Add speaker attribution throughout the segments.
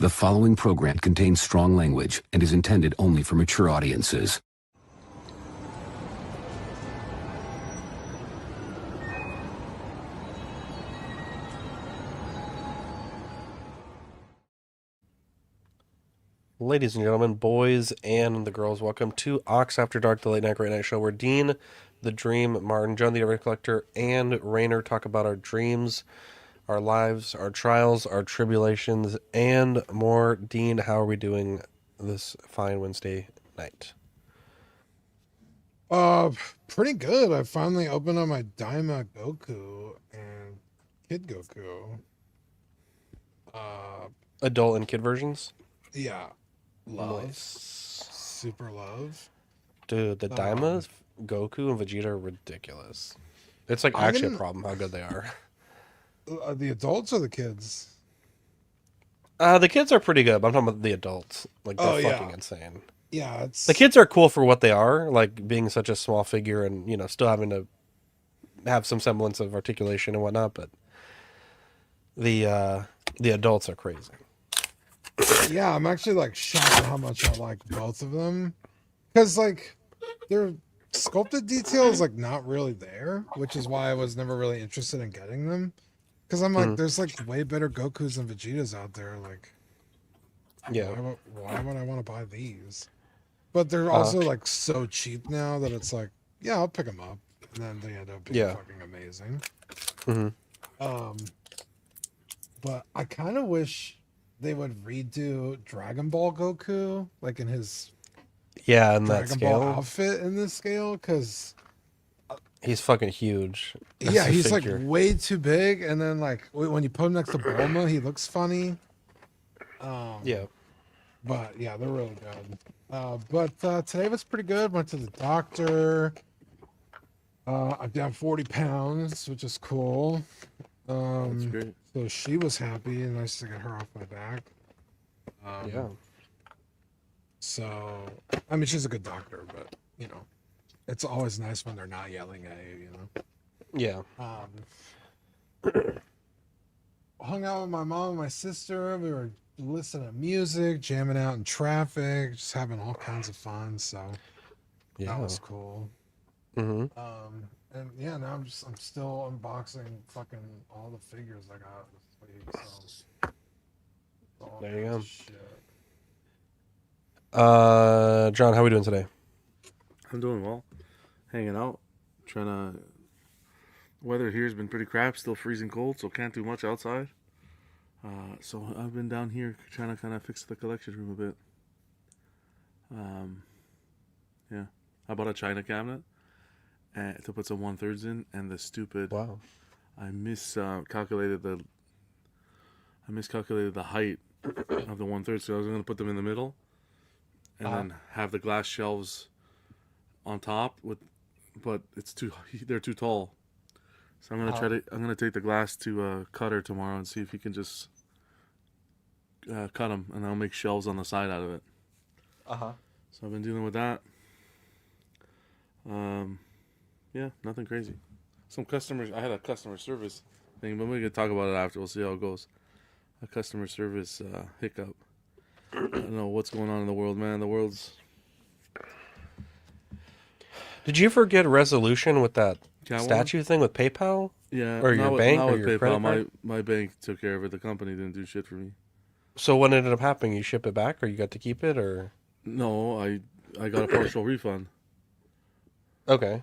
Speaker 1: The following program contains strong language and is intended only for mature audiences.
Speaker 2: Ladies and gentlemen, boys and the girls, welcome to Ox After Dark, the late night great night show where Dean, the Dream, Martin, John the Everett Collector, and Rainer talk about our dreams, our lives, our trials, our tribulations, and more. Dean, how are we doing this fine Wednesday night?
Speaker 3: Pretty good. I finally opened up my Daima Goku and Kid Goku.
Speaker 2: Adult and kid versions?
Speaker 3: Yeah, love,
Speaker 2: Nice.
Speaker 3: super love.
Speaker 2: Dude, the Daima, Goku, and Vegeta are ridiculous. It's like actually a problem how good they are.
Speaker 3: The adults or the kids?
Speaker 2: The kids are pretty good, but I'm talking about the adults. Like, they're fucking
Speaker 3: Yeah,
Speaker 2: insane.
Speaker 3: yeah. It's
Speaker 2: The kids are cool for what they are, like being such a small figure and, still having to have some semblance of articulation and whatnot, but the adults are crazy.
Speaker 3: yeah. I'm actually like shocked at how much I like both of them, because like their sculpted detail is like not really there, which is why I was never really interested in getting them. Because I'm like,
Speaker 2: Mhm.
Speaker 3: there's like way better Gokus and Vegetas out there. Like,
Speaker 2: Yeah.
Speaker 3: why would I want to buy these? But they're
Speaker 2: Uh,
Speaker 3: also like so cheap now that it's like, yeah, I'll pick them up, and then they end up being
Speaker 2: yeah.
Speaker 3: fucking amazing.
Speaker 2: hmm
Speaker 3: Um, but I kind of wish they would redo Dragon Ball Goku, like in his
Speaker 2: Yeah, in that
Speaker 3: Dragon Ball
Speaker 2: scale,
Speaker 3: outfit in this scale, because
Speaker 2: he's fucking huge as
Speaker 3: yeah,
Speaker 2: a
Speaker 3: he's like
Speaker 2: figure.
Speaker 3: way too big, and then like when you put him next to Bulma, he looks funny.
Speaker 2: Yeah.
Speaker 3: But yeah, they're really good. But today was pretty good. Went to the doctor. I'm down 40 pounds, which is cool.
Speaker 4: That's great.
Speaker 3: So she was happy, and nice to get her off my back.
Speaker 2: Yeah.
Speaker 3: So I mean, she's a good doctor, but it's always nice when they're not yelling at you.
Speaker 2: Yeah.
Speaker 3: Hung out with my mom and my sister. We were listening to music, jamming out in traffic, just having all kinds of fun. So
Speaker 2: Yeah.
Speaker 3: that was cool.
Speaker 2: hmm
Speaker 3: And yeah, now I'm still unboxing fucking all the figures I got this week. So
Speaker 2: There you go.
Speaker 3: shit.
Speaker 2: John, how are we doing today?
Speaker 4: I'm doing well. Hanging out. Trying to. Weather here's been pretty crap. Still freezing cold, so can't do much outside. So I've been down here trying to kind of fix the collection room a bit. Yeah. I bought a china cabinet to put some 1/3s in, and the stupid.
Speaker 2: Wow.
Speaker 4: I miscalculated the height of the 1/3, so I was going to put them in the middle, and then have the glass shelves on top but they're too tall. So I'm gonna take the glass to a cutter tomorrow and see if he can just cut them, and I'll make shelves on the side out of it. So I've been dealing with that. Yeah, nothing crazy. I had a customer service thing, but we can talk about it after. We'll see how it goes. A customer service hiccup. I don't know what's going on in the world, man. The world's
Speaker 2: Did you ever get a resolution with that
Speaker 4: Got one?
Speaker 2: statue thing with PayPal?
Speaker 4: Yeah,
Speaker 2: Or your bank
Speaker 4: not
Speaker 2: or
Speaker 4: with
Speaker 2: your
Speaker 4: PayPal.
Speaker 2: credit card?
Speaker 4: My bank took care of it. The company didn't do shit for me.
Speaker 2: So what ended up happening? You ship it back, or you got to keep it, or
Speaker 4: No, I got a partial refund.
Speaker 2: okay?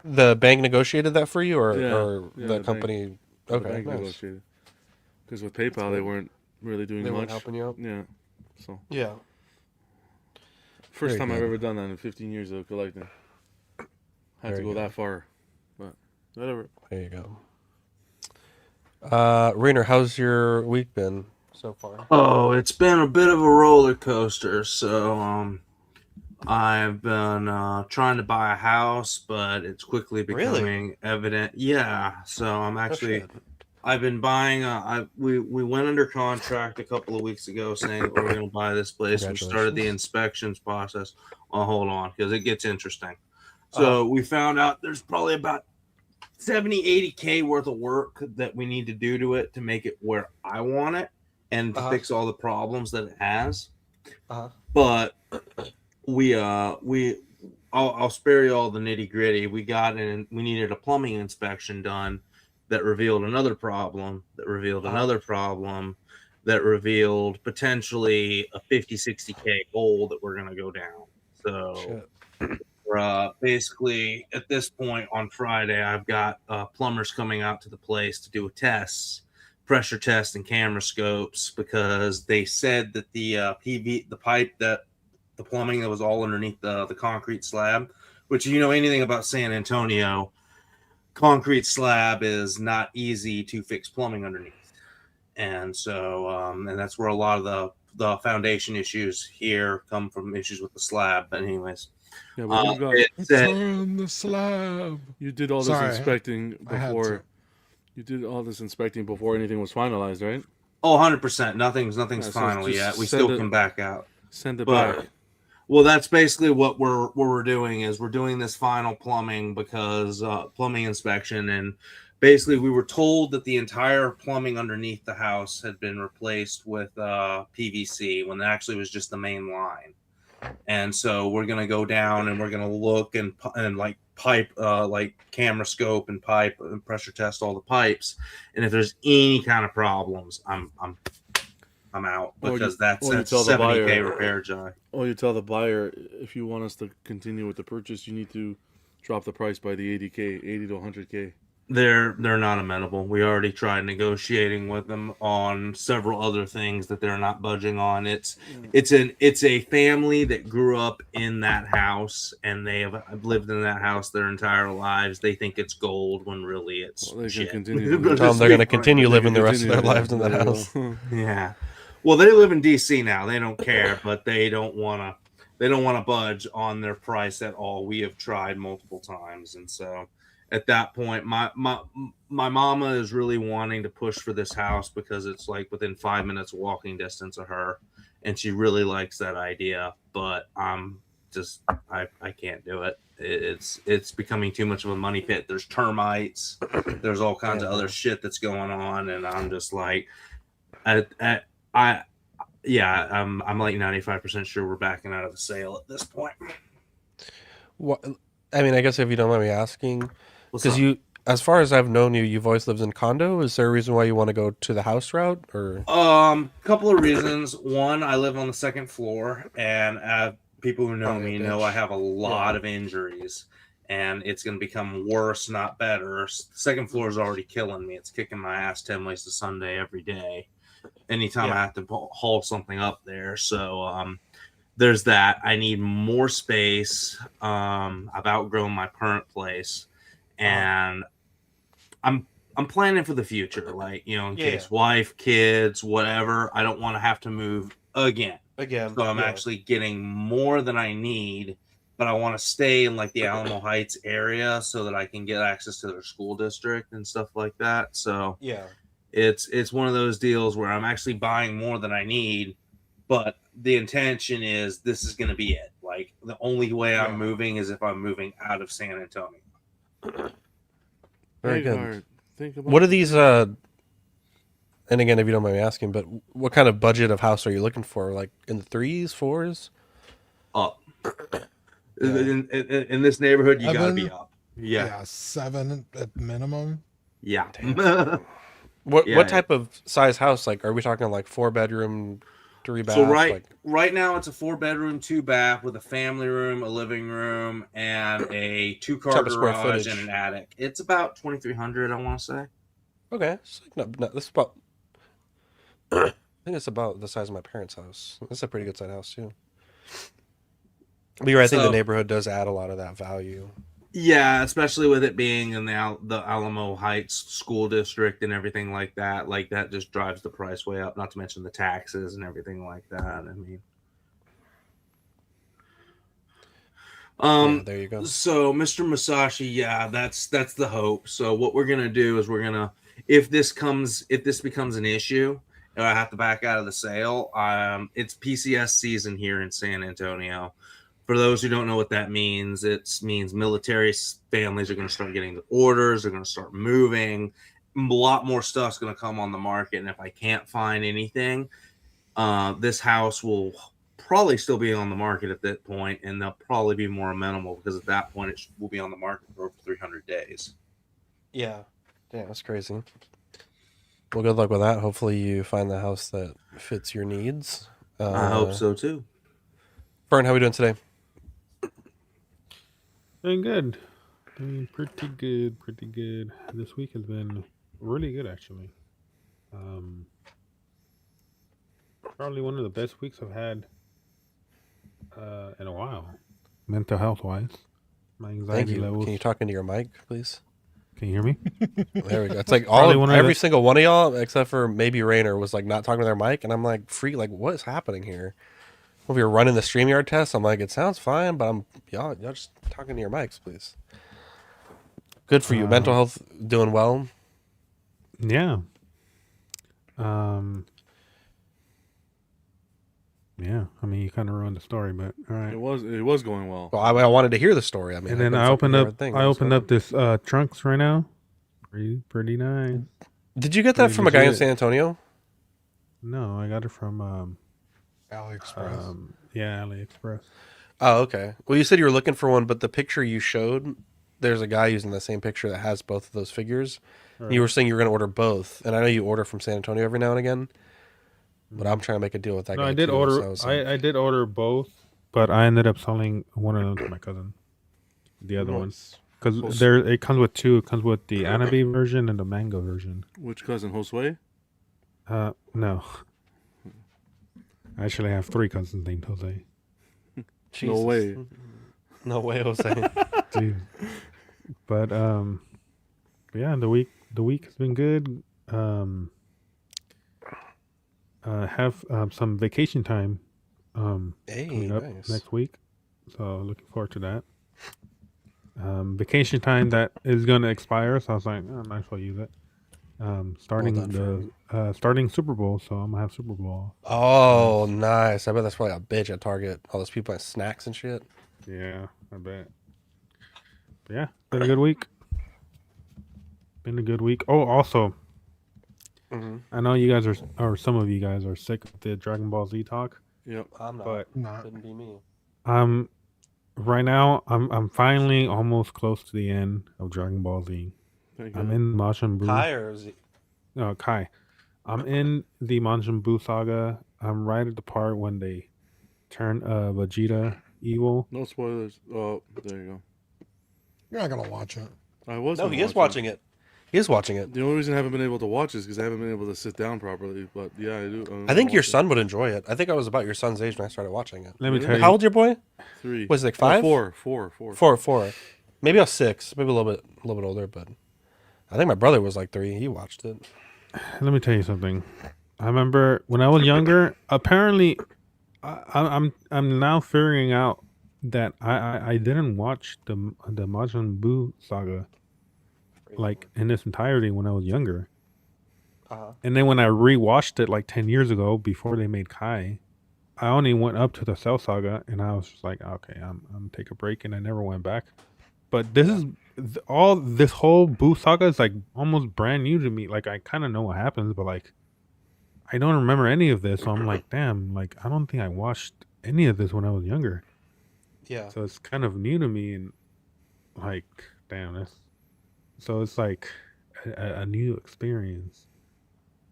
Speaker 2: The bank negotiated that for you, or
Speaker 4: Yeah,
Speaker 2: the
Speaker 4: the
Speaker 2: company?
Speaker 4: The
Speaker 2: Okay,
Speaker 4: bank
Speaker 2: nice.
Speaker 4: negotiated. Because with PayPal, they weren't really doing
Speaker 2: They
Speaker 4: much.
Speaker 2: weren't helping you out.
Speaker 4: Yeah, so
Speaker 2: Yeah.
Speaker 4: first
Speaker 2: Very
Speaker 4: time I've
Speaker 2: good.
Speaker 4: ever done that in 15 years of collecting. Had
Speaker 2: Very
Speaker 4: to go
Speaker 2: good.
Speaker 4: that far, but whatever.
Speaker 2: There you go. Rainer, how's your week been so far?
Speaker 5: Oh, it's been a bit of a roller coaster. So, I've been trying to buy a house, but it's quickly
Speaker 2: Really?
Speaker 5: becoming evident. Yeah. So I'm
Speaker 2: Oh
Speaker 5: actually,
Speaker 2: shit.
Speaker 5: I've been buying. We went under contract a couple of weeks ago, saying that we were going to buy this place. We started the
Speaker 2: Congratulations.
Speaker 5: inspections process. Well, hold on, because it gets interesting.
Speaker 2: Uh-huh.
Speaker 5: So we found out there's probably about 70, 80K worth of work that we need to do to it to make it where I want it. and to fix all the problems that it has.
Speaker 2: Uh-huh.
Speaker 5: But I'll spare you all the nitty gritty. We needed a plumbing inspection done that revealed another problem, that revealed another problem, that revealed potentially a 50-60K hole that we're going to go down. So we're basically at this point on Friday, I've got plumbers coming out to the place to do a test, pressure test and camera scopes, because they said that the pipe, that the plumbing that was all underneath the concrete slab, which, you know anything about San Antonio, concrete slab is not easy to fix plumbing underneath. And so, and that's where a lot of the foundation issues here come from, issues with the slab. But anyways,
Speaker 4: Yeah, but
Speaker 3: It's on the slab.
Speaker 4: you did all this
Speaker 3: Sorry,
Speaker 4: inspecting
Speaker 3: I had
Speaker 4: before.
Speaker 3: to.
Speaker 4: You did all this inspecting before anything was finalized, right?
Speaker 5: oh, 100%. Nothing's
Speaker 4: Yeah, so
Speaker 5: final
Speaker 4: just
Speaker 5: yet. We
Speaker 4: send
Speaker 5: still
Speaker 4: it-
Speaker 5: can back out.
Speaker 4: Send it
Speaker 5: But
Speaker 4: back.
Speaker 5: well, that's basically what we're doing, is we're doing this final plumbing because plumbing inspection, and basically we were told that the entire plumbing underneath the house had been replaced with PVC when it actually was just the main line. And so we're gonna go down and we're gonna look and like pipe, like camera scope and pipe and pressure test all the pipes. And if there's any kind of problems, I'm out, because that's
Speaker 4: or you tell the
Speaker 5: 70K
Speaker 4: buyer.
Speaker 5: repair, Jai.
Speaker 4: Or you tell the buyer, if you want us to continue with the purchase, you need to drop the price by the 80K, 80 to 100K.
Speaker 5: They're not amenable. We already tried negotiating with them on several other things that they're not budging on. It's a family that grew up in that house, and they have lived in that house their entire lives. They think it's gold when really it's
Speaker 4: Well, they can
Speaker 5: shit.
Speaker 4: continue to-
Speaker 2: Tell them they're going to continue
Speaker 4: They
Speaker 2: living
Speaker 4: can
Speaker 2: the rest of their
Speaker 4: continue,
Speaker 2: lives in that
Speaker 4: there you go.
Speaker 2: house.
Speaker 5: Yeah. Well, they live in DC now. They don't care, but they don't want to budge on their price at all. We have tried multiple times, and so at that point, my mama is really wanting to push for this house because it's like within 5 minutes walking distance of her, and she really likes that idea. But I'm just I can't do it. It's becoming too much of a money pit. There's termites. There's all kinds of other shit that's going on, and I'm just like, I'm like 95% sure we're backing out of the sale at this point.
Speaker 2: What? I mean, I guess if you don't mind me asking,
Speaker 5: What's
Speaker 2: because
Speaker 5: up?
Speaker 2: you, as far as I've known you, you've always lived in condo. Is there a reason why you want to go to the house route, or?
Speaker 5: Couple of reasons. One, I live on the second floor, and people who know me know I have a lot of injuries, and it's going to become worse, not better. The second floor is already killing me. It's kicking my ass 10 ways to Sunday every day. Anytime I have to haul something up there. So there's that. I need more space. I've outgrown my current place, and I'm planning for the future, like, in case wife, kids, whatever. I don't want to have to move again. So I'm actually getting more than I need, but I want to stay in like the Alamo Heights area so that I can get access to their school district and stuff like that. So it's one of those deals where I'm actually buying more than I need, but the intention is this is going to be it. Like, the only way I'm moving is if I'm moving out of San Antonio.
Speaker 2: Very good.
Speaker 4: Hard. Think about
Speaker 2: What are these? And again, if you don't mind me asking, but what kind of budget of house are you looking for? Like in the 3s, 4s?
Speaker 5: Up. In this neighborhood, you got to be
Speaker 3: Evan?
Speaker 5: up.
Speaker 3: Yeah, 7 at minimum.
Speaker 5: Yeah.
Speaker 2: What type of size house? Like, are we talking like 4-bedroom, 3-bath?
Speaker 5: So
Speaker 2: like,
Speaker 5: right now it's a 4-bedroom, 2-bath with a family room, a living room, and a 2-car
Speaker 2: Type of square
Speaker 5: garage
Speaker 2: footage.
Speaker 5: and an attic. It's about 2,300, I want to say.
Speaker 2: okay, it's like, no, this is about. I think it's about the size of my parents' house. It's a pretty good sized house too. But you're right, I think the
Speaker 5: So-
Speaker 2: neighborhood does add a lot of that value.
Speaker 5: Yeah, especially with it being in the Alamo Heights school district and everything like that. Like, that just drives the price way up. Not to mention the taxes and everything like that. I mean,
Speaker 2: Yeah, there you go.
Speaker 5: So Mr. Musashi, that's the hope. So what we're gonna do is if this becomes an issue and I have to back out of the sale, it's PCS season here in San Antonio. For those who don't know what that means, it means military families are going to start getting the orders, they're going to start moving, lot more stuff's going to come on the market, and if I can't find anything, this house will probably still be on the market at that point, and they'll probably be more amenable because at that point it will be on the market for over 300 days.
Speaker 2: Yeah. Damn, that's crazy. Well, good luck with that. Hopefully you find the house that fits your needs.
Speaker 5: I hope so too.
Speaker 2: Fern, how are we doing today?
Speaker 6: Doing good. Doing pretty good, pretty good. This week has been really good, actually. Probably one of the best weeks I've had in a while, mental health wise. My
Speaker 2: Thank
Speaker 6: anxiety
Speaker 2: you.
Speaker 6: levels.
Speaker 2: Can you talk into your mic, please?
Speaker 6: Can you hear me?
Speaker 2: There we go. It's like
Speaker 6: Probably one of
Speaker 2: every
Speaker 6: the-
Speaker 2: single one of y'all, except for maybe Rainer, was like not talking to their mic, and I'm like, like, what is happening here? When we were running the StreamYard test, I'm like, it sounds fine, but y'all just talking to your mics, please. Good for you. Mental health doing well.
Speaker 6: Yeah. Yeah. I mean, you kind of ruined the story, but all right.
Speaker 4: It was going well.
Speaker 2: Well, I wanted to hear the story. I mean,
Speaker 6: And
Speaker 2: I've
Speaker 6: then
Speaker 2: been
Speaker 6: I
Speaker 2: fucking
Speaker 6: opened
Speaker 2: doing
Speaker 6: up.
Speaker 2: things.
Speaker 6: I opened up this trunks right now. Pretty nice.
Speaker 2: Did you get that
Speaker 6: pretty
Speaker 2: from a guy in
Speaker 6: legit.
Speaker 2: San Antonio?
Speaker 6: No, I got it from
Speaker 3: AliExpress.
Speaker 6: AliExpress.
Speaker 2: Oh, okay. Well, you said you were looking for one, but the picture you showed, there's a guy using the same picture that has both of those figures.
Speaker 6: Right.
Speaker 2: You were saying you were going to order both, and I know you order from San Antonio every now and again, but I'm trying to make a deal with that
Speaker 6: No,
Speaker 2: guy.
Speaker 6: I did
Speaker 2: too,
Speaker 6: order.
Speaker 2: so I was like,
Speaker 6: I did order both, but I ended up selling one of them to my cousin. The other one, because it comes with two. It comes with the Anabi version and the mango version.
Speaker 4: Which cousin, Josue?
Speaker 6: No. I actually have 3 cousins named Jose.
Speaker 4: No
Speaker 2: Jesus.
Speaker 4: way.
Speaker 2: No way, Jose.
Speaker 6: Dude. But yeah, the week has been good. Have some vacation time
Speaker 2: Hey,
Speaker 6: coming up
Speaker 2: nice.
Speaker 6: next week, so looking forward to that. Vacation time that is going to expire, so I was like, I might as well use it. Starting
Speaker 2: done,
Speaker 6: starting Super Bowl, so I'm gonna have Super Bowl.
Speaker 2: Oh, nice. I bet that's probably a bitch at Target. All those people at snacks and shit.
Speaker 6: Yeah, I bet. But yeah, been a good week. Been a good week. Oh, also, I know you guys are, or some of you guys are sick of the Dragon Ball Z talk.
Speaker 4: Yep.
Speaker 2: I'm not.
Speaker 6: But
Speaker 3: Not.
Speaker 2: Couldn't be me.
Speaker 6: right now I'm finally almost close to the end of Dragon Ball Z.
Speaker 4: Thank
Speaker 6: I'm
Speaker 4: God.
Speaker 6: in Majin Buu.
Speaker 2: Kai or Z?
Speaker 6: No, Kai. I'm in the Majin Buu saga. I'm right at the part when they turn Vegeta evil.
Speaker 4: No spoilers. Oh, there you go.
Speaker 3: You're not gonna watch it.
Speaker 4: I was.
Speaker 2: No,
Speaker 4: gonna
Speaker 2: he is
Speaker 4: watch
Speaker 2: watching it. He is watching it.
Speaker 4: The only reason I haven't been able to watch is because I haven't been able to sit down properly. But yeah, I do.
Speaker 2: I think your son would enjoy it. I think I was about your son's age when I started watching it.
Speaker 6: Let me
Speaker 4: Really?
Speaker 6: tell you.
Speaker 2: How old's your boy?
Speaker 4: 3.
Speaker 2: Was it like
Speaker 4: Oh,
Speaker 2: 5?
Speaker 4: 4.
Speaker 2: Four. Maybe I was 6. Maybe a little bit older, but I think my brother was like 3. He watched it.
Speaker 6: Let me tell you something. I remember when I was younger. Apparently, I'm now figuring out that I didn't watch the Majin Buu saga like in its entirety when I was younger.
Speaker 2: Uh-huh.
Speaker 6: And then when I rewatched it like 10 years ago before they made Kai, I only went up to the Cell saga and I was just like, okay, I'm gonna take a break, and I never went back. But this is all this whole Buu saga is like almost brand new to me. Like I kind of know what happens, but like I don't remember any of this. So I'm like, damn, like I don't think I watched any of this when I was younger.
Speaker 2: Yeah.
Speaker 6: So it's kind of new to me, and like, damn, so it's like a new experience.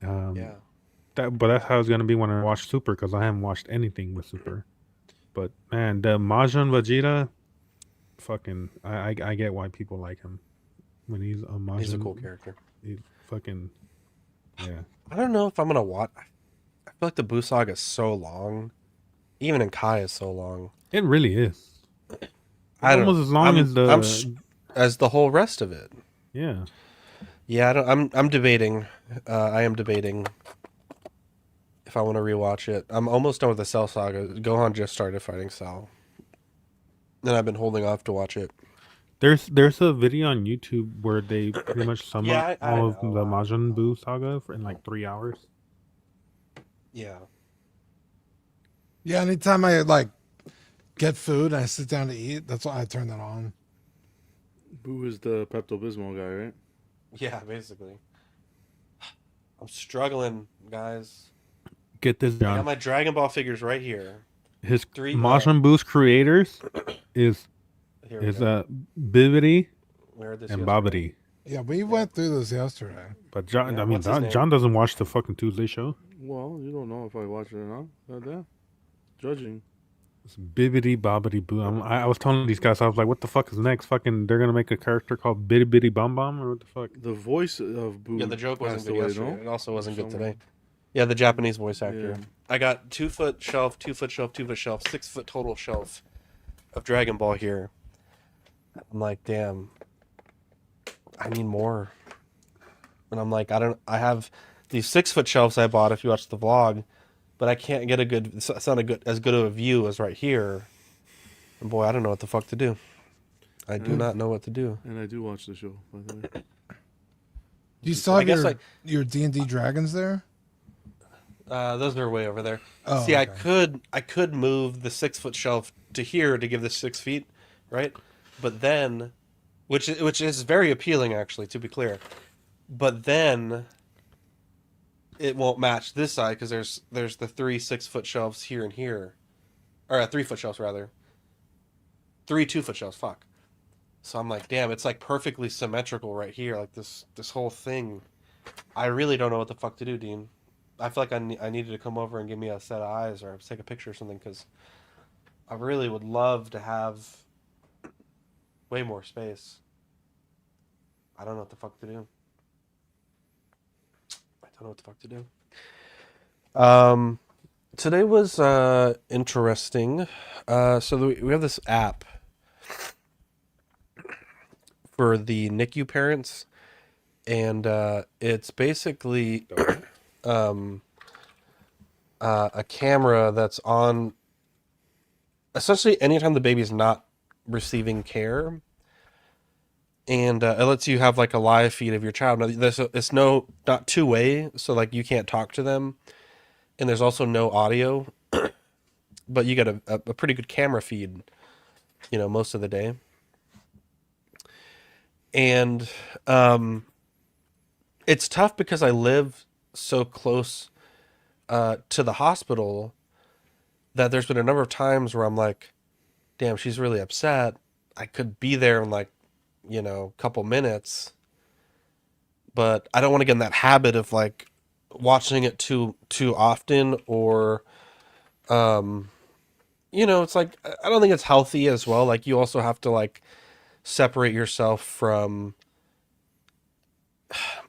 Speaker 2: Yeah.
Speaker 6: But that's how it's gonna be when I watch Super, because I haven't watched anything with Super. But man, the Majin Vegeta, fucking, I get why people like him when he's a Majin.
Speaker 2: He's a cool character.
Speaker 6: He's fucking, yeah.
Speaker 2: I don't know if I'm gonna watch. I feel like the Buu saga is so long. Even in Kai is so long.
Speaker 6: It really is.
Speaker 2: I don't
Speaker 6: Almost
Speaker 2: know.
Speaker 6: as long as the
Speaker 2: as the whole rest of it.
Speaker 6: yeah.
Speaker 2: Yeah, I don't, I'm debating. I am debating if I want to rewatch it. I'm almost done with the Cell saga. Gohan just started fighting Cell, and I've been holding off to watch it.
Speaker 6: There's a video on YouTube where they pretty much sum
Speaker 2: Yeah,
Speaker 6: up
Speaker 2: I
Speaker 6: all of
Speaker 2: know.
Speaker 6: the Majin Buu saga in like 3 hours.
Speaker 2: Yeah.
Speaker 3: Yeah, anytime I like get food and I sit down to eat, that's why I turn that on.
Speaker 4: Boo is the Pepto Bismol guy, right?
Speaker 2: Yeah, basically. I'm struggling, guys.
Speaker 6: Get this,
Speaker 2: I got
Speaker 6: John.
Speaker 2: my Dragon Ball figures right here.
Speaker 6: His
Speaker 2: Three-
Speaker 6: Majin Boo's creators is
Speaker 2: Here we go.
Speaker 6: Bibbidi
Speaker 2: We heard this
Speaker 6: and
Speaker 2: yesterday.
Speaker 6: Bobbidi.
Speaker 3: Yeah, we went through this yesterday.
Speaker 6: But John,
Speaker 2: Yeah,
Speaker 6: I mean,
Speaker 2: what's his name?
Speaker 6: John doesn't watch the fucking Tuesday show.
Speaker 4: Well, you don't know if I watch it or not. Goddamn. Judging.
Speaker 6: It's Bibbidi Bobbidi Boo. I was telling these guys, I was like, what the fuck is next? Fucking, they're gonna make a character called Bitty Bitty Bum Bum, or what the fuck?
Speaker 4: The voice of Boo.
Speaker 2: Yeah, the joke wasn't
Speaker 4: passed
Speaker 2: good
Speaker 4: away,
Speaker 2: yesterday.
Speaker 4: no?
Speaker 2: It also wasn't good
Speaker 4: Someone-
Speaker 2: today. Yeah, the Japanese voice actor.
Speaker 4: Yeah.
Speaker 2: I got 2-foot shelf, 2-foot shelf, 2-foot shelf, 6-foot total shelf of Dragon Ball here. I'm like, damn, I need more. And I'm like, I have these 6-foot shelves I bought if you watch the vlog, but I can't get it's not as good of a view as right here. And boy, I don't know what the fuck to do. I do not know what to do.
Speaker 4: And I do watch the show, by the way.
Speaker 3: Do you still
Speaker 2: I
Speaker 3: have
Speaker 2: guess,
Speaker 3: your D&D dragons there?
Speaker 2: Those are way over there.
Speaker 3: Oh,
Speaker 2: See,
Speaker 3: okay.
Speaker 2: I could move the 6-foot shelf to here to give this 6 feet, right? But then, which is very appealing actually, to be clear. But then, it won't match this side because there's the 3 6-foot shelves here and here, or 3-foot shelves rather. 3 2-foot shelves. Fuck. So I'm like, damn, it's like perfectly symmetrical right here, like this whole thing. I really don't know what the fuck to do, Dean. I feel like I needed to come over and give me a set of eyes or take a picture or something because I really would love to have way more space. I don't know what the fuck to do. I don't know what the fuck to do. Today was interesting. So we have this app for the NICU parents, and it's basically a camera that's on essentially anytime the baby's not receiving care, and it lets you have like a live feed of your child. Now, it's not two-way, so like you can't talk to them, and there's also no audio, but you get a pretty good camera feed, most of the day. And it's tough because I live so close to the hospital that there's been a number of times where I'm like, damn, she's really upset. I could be there in like, a couple minutes, but I don't want to get in that habit of like watching it too often, or it's like I don't think it's healthy as well. Like you also have to like separate yourself from,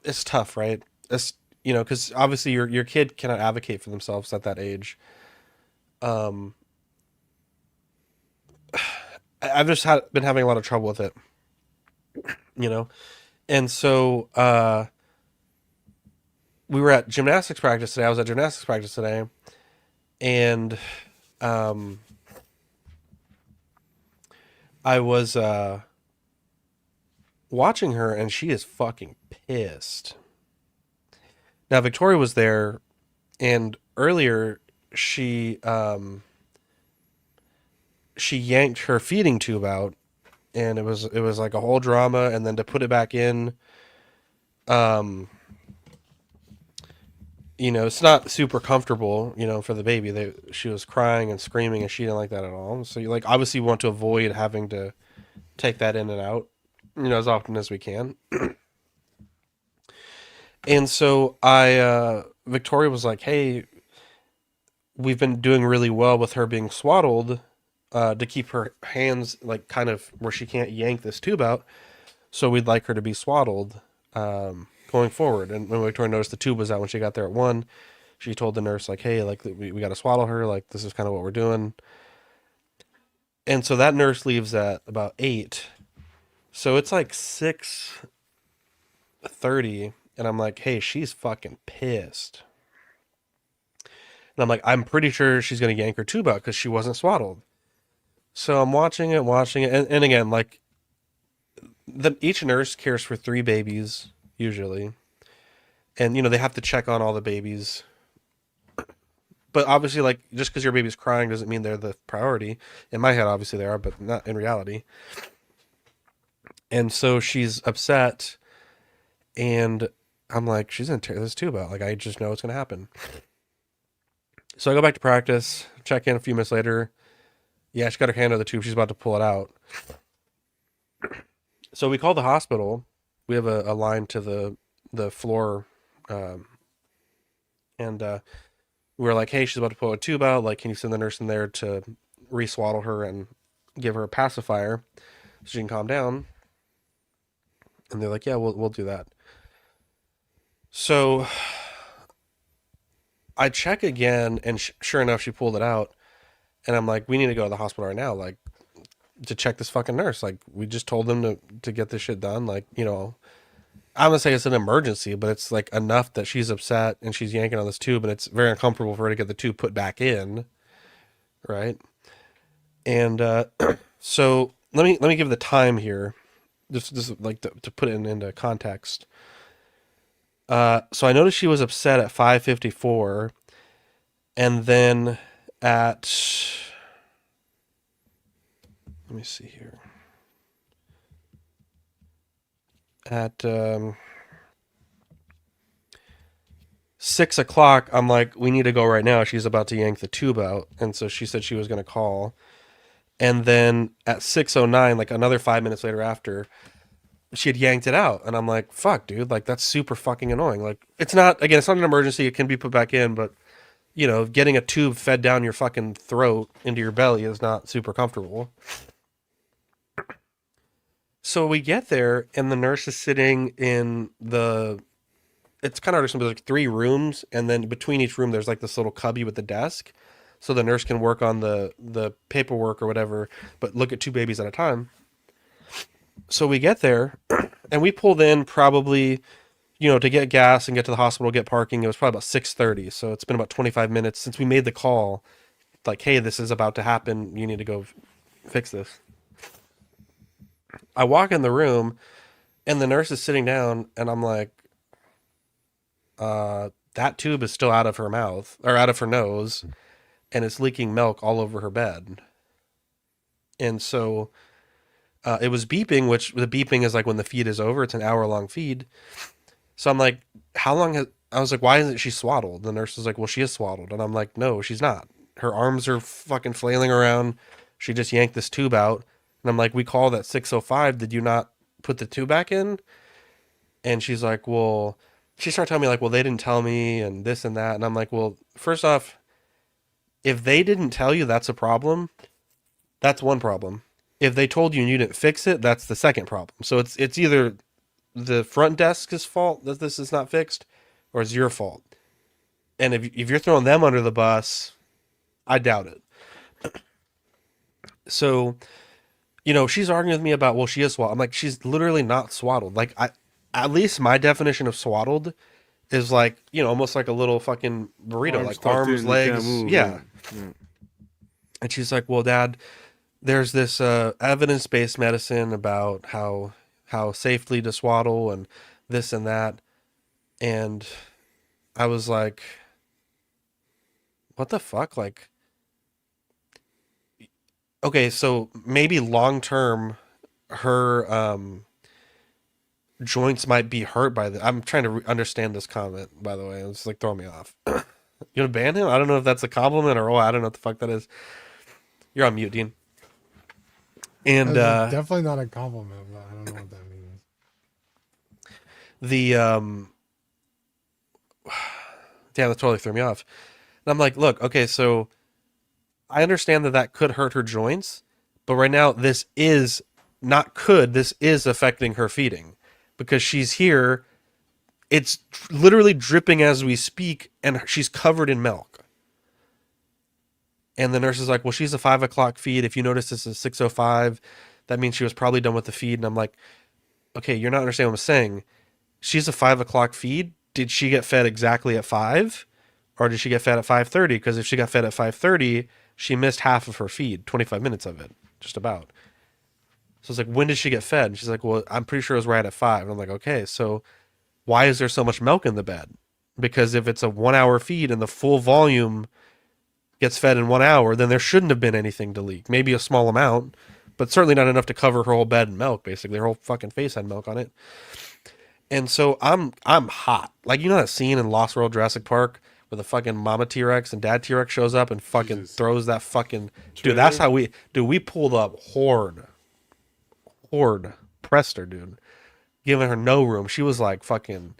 Speaker 2: it's tough, right? It's because obviously your kid cannot advocate for themselves at that age. I've just been having a lot of trouble with it, and so we were at gymnastics practice today. I was at gymnastics practice today, and I was watching her, and she is fucking pissed. Now Victoria was there, and earlier she yanked her feeding tube out, and it was like a whole drama. And then to put it back in, it's not super comfortable, for the baby. She was crying and screaming, and she didn't like that at all. So you obviously want to avoid having to take that in and out, as often as we can. And so Victoria was like, hey, we've been doing really well with her being swaddled, to keep her hands like kind of where she can't yank this tube out. So we'd like her to be swaddled going forward. And when Victoria noticed the tube was out when she got there at 1, she told the nurse like, hey, like we got to swaddle her. Like this is kind of what we're doing. And so that nurse leaves at about 8. So it's like 6:30. And I'm like, hey, she's fucking pissed. And I'm like, I'm pretty sure she's going to yank her tube out because she wasn't swaddled. So I'm watching it. And again, like, each nurse cares for 3 babies, usually. And, they have to check on all the babies. But obviously, like, just because your baby's crying doesn't mean they're the priority. In my head, obviously they are, but not in reality. And so she's upset. And I'm like, she's gonna tear this tube out. Like, I just know it's gonna happen. So I go back to practice, check in a few minutes later. Yeah, she got her hand on the tube. She's about to pull it out. So we call the hospital. We have a line to the floor, and we were like, hey, she's about to pull a tube out. Like, can you send the nurse in there to re-swaddle her and give her a pacifier so she can calm down? And they're like, yeah, we'll do that. So I check again, and sure enough, she pulled it out. And I'm like, we need to go to the hospital right now, like, to check this fucking nurse. Like, we just told them to get this shit done. Like, you know, I'm gonna say it's an emergency, but it's like enough that she's upset and she's yanking on this tube, and it's very uncomfortable for her to get the tube put back in, right? And so let me give the time here, just like to put it into context. So I noticed she was upset at 5:54, and then at, let me see here, at 6 o'clock, I'm like, we need to go right now. She's about to yank the tube out. And so she said she was going to call. And then at 6:09, like another 5 minutes later after, she had yanked it out. And I'm like, fuck, dude, like, that's super fucking annoying. Like, it's not an emergency. It can be put back in, but, you know, getting a tube fed down your fucking throat into your belly is not super comfortable. So we get there, and the nurse is sitting in it's kind of there's like 3 rooms, and then between each room there's like this little cubby with the desk, so the nurse can work on the paperwork or whatever, but look at 2 babies at a time. So we get there, and we pulled in probably, you know, to get gas and get to the hospital, get parking. It was probably about 6:30, so it's been about 25 minutes since we made the call, like, hey, this is about to happen. You need to go fix this. I walk in the room, and the nurse is sitting down, and I'm like, that tube is still out of her mouth, or out of her nose, and it's leaking milk all over her bed. And so it was beeping, which the beeping is like when the feed is over. It's an hour-long feed. So I'm like, how long I was like, why isn't she swaddled? The nurse was like, well, she is swaddled. And I'm like, no, she's not. Her arms are fucking flailing around. She just yanked this tube out. And I'm like, we called at 6:05. Did you not put the tube back in? And she's like, well, she started telling me like, well, they didn't tell me and this and that. And I'm like, well, first off, if they didn't tell you, that's a problem. That's one problem. If they told you and you didn't fix it, that's the second problem. So it's either the front desk's fault that this is not fixed, or it's your fault. And if you're throwing them under the bus, I doubt it. So, you know, she's arguing with me about, well, she is swaddled. I'm like, she's literally not swaddled. Like, at least my definition of swaddled is like, you know, almost like a little fucking burrito, like arms, legs. Yeah. And she's like, well, Dad, there's this evidence-based medicine about how safely to swaddle and this and that. And I was like, what the fuck? Like, okay, so maybe long-term her joints might be hurt by the. I'm trying to understand this comment, by the way. It's like throwing me off. You gonna ban him? I don't know if that's a compliment or I don't know what the fuck that is. You're on mute, Dean. And
Speaker 3: That's definitely not a compliment, but I don't know what that means.
Speaker 2: The damn, that totally threw me off. And I'm like, look, okay, so I understand that could hurt her joints, but right now this is affecting her feeding because she's here. It's literally dripping as we speak, and she's covered in milk. And the nurse is like, well, she's a 5 o'clock feed. If you notice this is 6:05, that means she was probably done with the feed. And I'm like, okay, you're not understanding what I'm saying. She's a 5 o'clock feed. Did she get fed exactly at 5? Or did she get fed at 5:30? Because if she got fed at 5:30, she missed half of her feed, 25 minutes of it, just about. So it's like, when did she get fed? And she's like, well, I'm pretty sure it was right at 5. And I'm like, okay, so why is there so much milk in the bed? Because if it's a 1 hour feed and the full volume gets fed in 1 hour, then there shouldn't have been anything to leak. Maybe a small amount, but certainly not enough to cover her whole bed in milk, basically. Her whole fucking face had milk on it. And so I'm hot. Like, you know that scene in Lost World Jurassic Park where the fucking mama T-Rex and dad T-Rex shows up and fucking
Speaker 4: Jesus.
Speaker 2: throws that fucking dude, that's how we pulled up horde pressed her, dude. Giving her no room. She was like fucking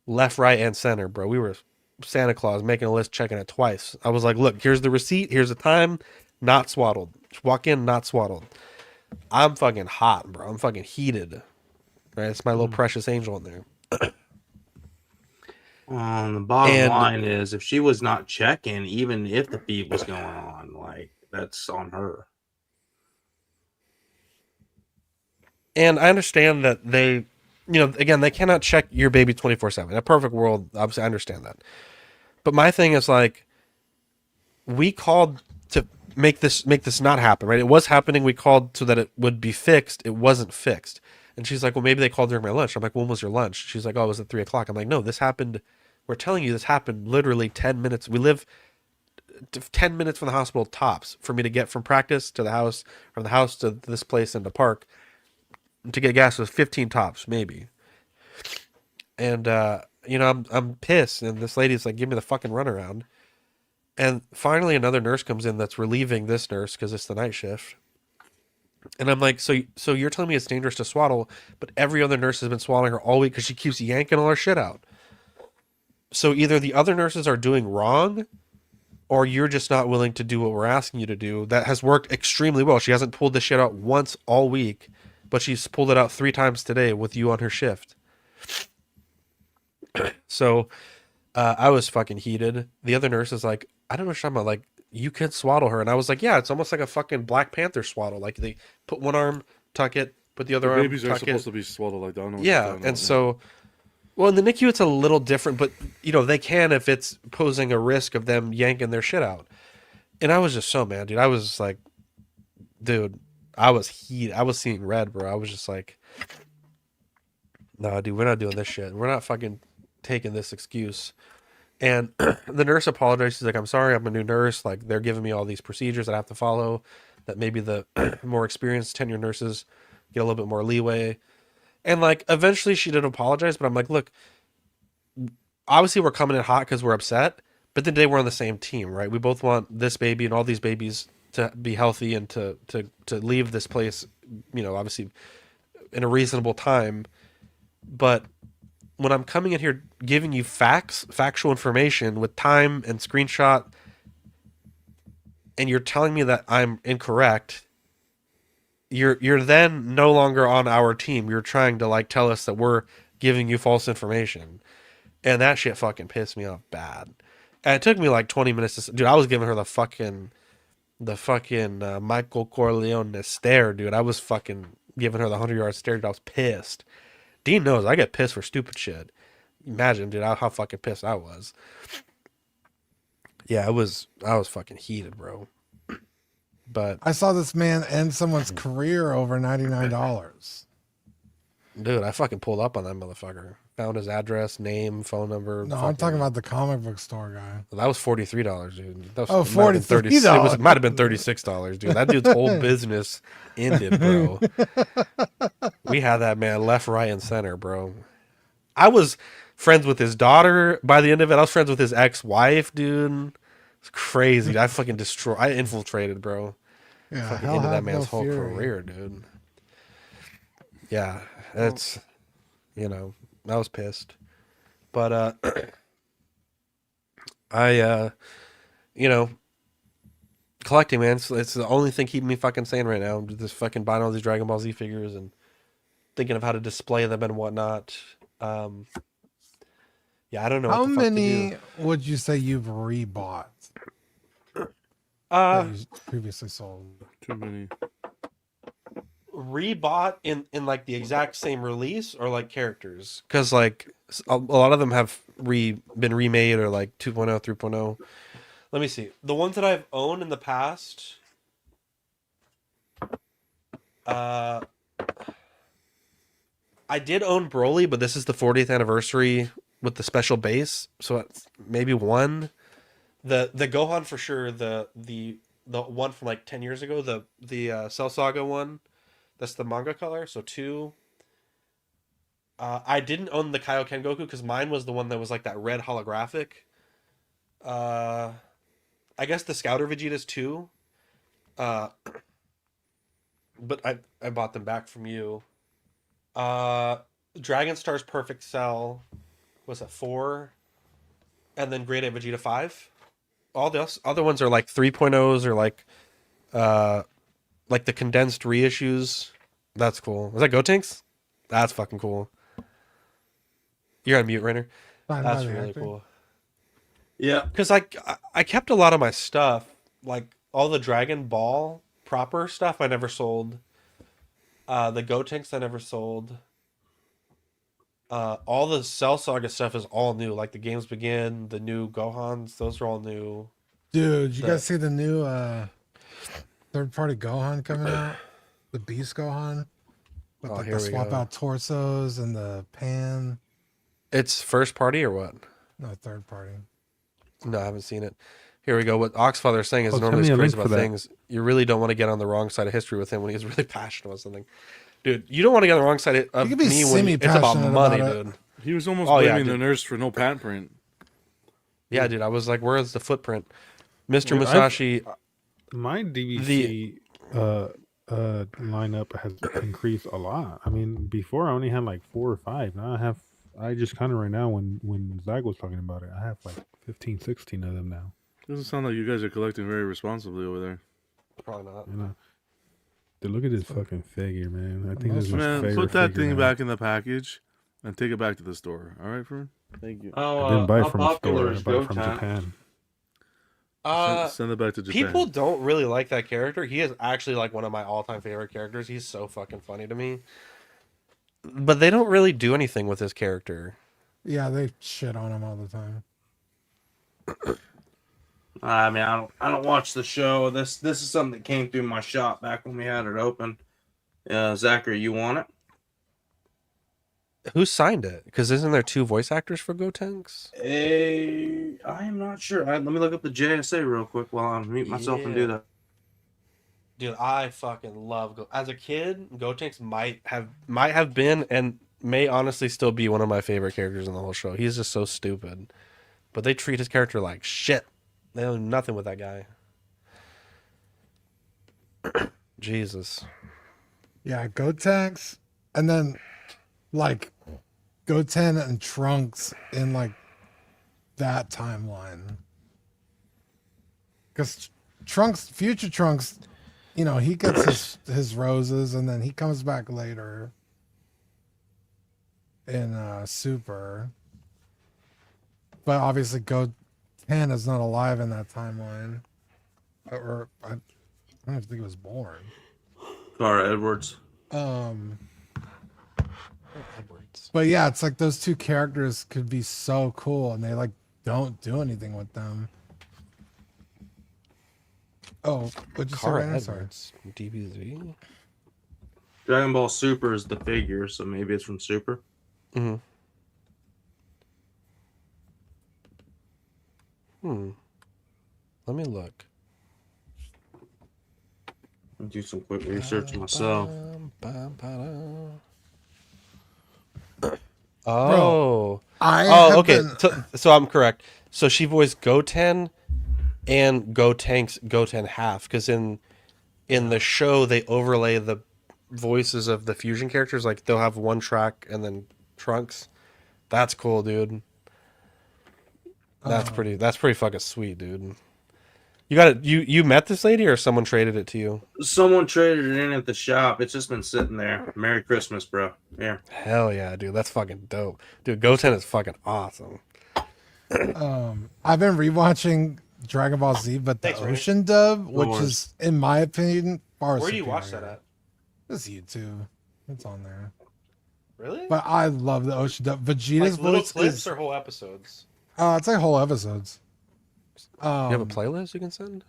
Speaker 2: left, right, and center, bro. We were Santa Claus making a list, checking it twice. I was like, look, here's the receipt, here's the time, not swaddled. Walk in, not swaddled. I'm fucking hot, bro. I'm fucking heated. Right? It's my little precious angel in there.
Speaker 5: The bottom
Speaker 2: And-
Speaker 5: line is, if she was not checking, even if the feed was going on, like, that's on her.
Speaker 2: And I understand that they, again, they cannot check your baby 24/7. In a perfect world, obviously, I understand that. But my thing is like, we called to make this not happen, right? It was happening. We called so that it would be fixed. It wasn't fixed. And she's like, well, maybe they called during my lunch. I'm like, when was your lunch? She's like, oh, it was at 3:00. I'm like, no, this happened. We're telling you this happened literally 10 minutes. We live 10 minutes from the hospital tops for me to get from practice to the house, from the house to this place in the park. To get gas was 15 tops, maybe. And I'm pissed, and this lady's like, give me the fucking runaround. And finally another nurse comes in that's relieving this nurse because it's the night shift. And I'm like, so you're telling me it's dangerous to swaddle, but every other nurse has been swaddling her all week because she keeps yanking all her shit out. So either the other nurses are doing wrong, or you're just not willing to do what we're asking you to do. That has worked extremely well. She hasn't pulled this shit out once all week, but she's pulled it out 3 times today with you on her shift. So I was fucking heated. The other nurse is like, I don't know what you're talking about. Like, you could swaddle her. And I was like, yeah, it's almost like a fucking Black Panther swaddle. Like, they put one arm, tuck it, put the other arm,
Speaker 4: Babies are
Speaker 2: tuck
Speaker 4: supposed
Speaker 2: it.
Speaker 4: to be swaddled like that. I don't know what
Speaker 2: Yeah,
Speaker 4: you're talking
Speaker 2: and
Speaker 4: about.
Speaker 2: so, well, in the NICU it's a little different, but they can if it's posing a risk of them yanking their shit out. And I was just so mad, dude. I was just like, dude, I was seeing red, bro. I was just like, no, dude, we're not doing this shit. We're not fucking taking this excuse. And the nurse apologized. She's like, I'm sorry, I'm a new nurse. Like, they're giving me all these procedures that I have to follow, that maybe the more experienced tenured nurses get a little bit more leeway. And like, eventually she did apologize, but I'm like, look, obviously we're coming in hot because we're upset, but today we're on the same team, right? We both want this baby and all these babies to be healthy and to leave this place, obviously in a reasonable time. But when I'm coming in here giving you factual information with time and screenshot, and you're telling me that I'm incorrect, you're then no longer on our team. You're trying to like tell us that we're giving you false information. And that shit fucking pissed me off bad. And it took me like 20 minutes dude, I was giving her the fucking Michael Corleone stare, dude. I was fucking giving her the 100-yard stare, dude. I was pissed. Dean knows I get pissed for stupid shit. Imagine, dude, how fucking pissed I was. Yeah, I was fucking heated, bro. But
Speaker 3: I saw this man end someone's career over $99.
Speaker 2: dude, I fucking pulled up on that motherfucker. Found his address, name, phone number.
Speaker 3: No, I'm talking about the comic book store guy.
Speaker 2: That was $43, dude. That was,
Speaker 3: Oh,
Speaker 2: it might have been
Speaker 3: $43.
Speaker 2: It might have been $36, dude. That dude's whole business ended, bro. We had that man left, right, and center, bro. I was friends with his daughter by the end of it. I was friends with his ex-wife, dude. It's crazy. I fucking I infiltrated, bro.
Speaker 3: Yeah,
Speaker 2: Fucking
Speaker 3: hell
Speaker 2: into that
Speaker 3: have
Speaker 2: man's
Speaker 3: no
Speaker 2: whole
Speaker 3: fury.
Speaker 2: career, dude. Yeah, it's I was pissed, but I collecting, man. It's the only thing keeping me fucking sane right now. I'm just fucking buying all these Dragon Ball Z figures and thinking of how to display them and whatnot. Yeah, I don't know.
Speaker 3: How
Speaker 2: what the fuck to
Speaker 3: many
Speaker 2: do.
Speaker 3: would you say you've rebought that you previously sold?
Speaker 4: Too many.
Speaker 2: Rebought in like the exact same release, or like characters? Because like a lot of them have been remade, or like 2.0, 3.0. Let me see. The ones that I've owned in the past, I did own Broly, but this is the 40th anniversary with the special base, so it's maybe one. The Gohan for sure. The one from like 10 years ago, the Cell Saga one. That's the manga color. So 2. I didn't own the Kaioken Goku because mine was the one that was like that red holographic. Uh, I guess the Scouter Vegetas too. Uh, but I bought them back from you. Dragon Star's Perfect Cell was at 4, and then Grade A Vegeta 5. All the other ones are like 3.0s or like the condensed reissues. That's cool. Was that Gotenks? That's fucking cool. You're on mute, Rainer.
Speaker 3: Fine
Speaker 2: That's
Speaker 3: by the
Speaker 2: really
Speaker 3: actor.
Speaker 2: cool.
Speaker 5: Yeah.
Speaker 2: Because I kept a lot of my stuff, like all the Dragon Ball proper stuff I never sold. The Gotenks I never sold. All the Cell Saga stuff is all new. Like the Games Begin, the new Gohans, those are all new.
Speaker 3: Dude, you
Speaker 2: The-
Speaker 3: guys see the new third-party Gohan coming out? The Beast Gohan with
Speaker 2: Oh,
Speaker 3: like
Speaker 2: here
Speaker 3: the
Speaker 2: we
Speaker 3: swap
Speaker 2: go.
Speaker 3: out torsos and the pan.
Speaker 2: It's first party or what?
Speaker 3: No, third party.
Speaker 2: No, I haven't seen it. Here we go. What Oxfather is saying is
Speaker 6: Oh, send
Speaker 2: normally
Speaker 6: me
Speaker 2: he's
Speaker 6: a
Speaker 2: crazy
Speaker 6: link for
Speaker 2: about
Speaker 6: that.
Speaker 2: things. You really don't want to get on the wrong side of history with him when he's really passionate about something. Dude, you don't want to get on the wrong side of
Speaker 3: You could be
Speaker 2: me when it's about
Speaker 3: semi-passionate
Speaker 2: money,
Speaker 3: about it.
Speaker 2: dude.
Speaker 4: He was almost
Speaker 2: Oh, yeah,
Speaker 4: blaming the
Speaker 2: dude.
Speaker 4: nurse for no patent print.
Speaker 2: Yeah, dude. I was like, where's the footprint? Mr.
Speaker 6: Dude,
Speaker 2: Musashi,
Speaker 6: My DVC lineup has increased a lot. I mean, before I only had like 4 or 5. Now I just kind of right now when Zach was talking about it, I have like 15, 16 of them now.
Speaker 4: Doesn't sound like you guys are collecting very responsibly over there.
Speaker 2: probably not.
Speaker 6: You know, dude, look at this fucking figure, man. I think this is my
Speaker 4: Man,
Speaker 6: favorite
Speaker 4: put that
Speaker 6: figure
Speaker 4: thing
Speaker 6: now.
Speaker 4: back in the package and take it back to the store. All right, friend? Thank you.
Speaker 5: Oh,
Speaker 6: I didn't buy it
Speaker 5: how
Speaker 6: from a
Speaker 5: popular
Speaker 6: store. I
Speaker 5: is
Speaker 6: bought it from
Speaker 5: Goten?
Speaker 6: Japan.
Speaker 4: Send it back to Japan.
Speaker 2: People don't really like that character. He is actually like one of my all-time favorite characters. He's so fucking funny to me. But they don't really do anything with his character.
Speaker 3: Yeah, they shit on him all the time.
Speaker 5: I mean, I don't watch the show. This is something that came through my shop back when we had it open. Zachary, you want it?
Speaker 2: Who signed it? Because isn't there 2 voice actors for Gotenks?
Speaker 5: I am not sure. Let me look up the JSA real quick while I mute myself and do
Speaker 2: Yeah.
Speaker 5: that.
Speaker 2: Dude, I fucking love as a kid, Gotenks might have been and may honestly still be one of my favorite characters in the whole show. He's just so stupid. But they treat his character like shit. They do nothing with that guy. Jesus.
Speaker 3: Yeah, Gotenks, and then like Goten and Trunks in like that timeline. Because Trunks, future Trunks, you know, he gets his roses, and then he comes back later in Super. But obviously, Goten is not alive in that timeline, or I don't even think he was born.
Speaker 5: Cara Edwards.
Speaker 2: Edwards.
Speaker 3: But yeah, it's like those 2 characters could be so cool, and they like don't do anything with them. Oh, what'd you say?
Speaker 2: Cara
Speaker 3: Rainer? Sorry.
Speaker 2: Edwards. DBZ.
Speaker 5: Dragon Ball Super is the figure, so maybe it's from Super.
Speaker 2: Hmm. Let me look.
Speaker 5: I'll do some quick research myself.
Speaker 2: Oh.
Speaker 3: I
Speaker 2: Oh,
Speaker 3: have
Speaker 2: okay.
Speaker 3: been-
Speaker 2: So I'm correct. So she voiced Goten and Gotenks Goten half because in the show they overlay the voices of the fusion characters. Like they'll have one track and then Trunks. That's cool, dude. That's pretty fucking sweet, dude. You got it. You met this lady or someone traded it to you?
Speaker 5: Someone traded it in at the shop. It's just been sitting there. Merry Christmas, bro. Here.
Speaker 2: Hell yeah, dude. That's fucking dope. Dude, Goten is fucking awesome.
Speaker 3: I've been rewatching Dragon Ball Z, but the
Speaker 2: Thanks, Rainer.
Speaker 3: Ocean dub, which
Speaker 5: worries.
Speaker 3: is, in my opinion, far
Speaker 2: Where do you watch that
Speaker 3: superior.
Speaker 2: at?
Speaker 3: It's YouTube. It's on there.
Speaker 2: Really?
Speaker 3: But I love the Ocean dub. Vegeta's
Speaker 2: Like little
Speaker 3: voice
Speaker 2: clips
Speaker 3: is.
Speaker 2: or whole episodes?
Speaker 3: It's like whole episodes.
Speaker 2: You have a playlist you can send?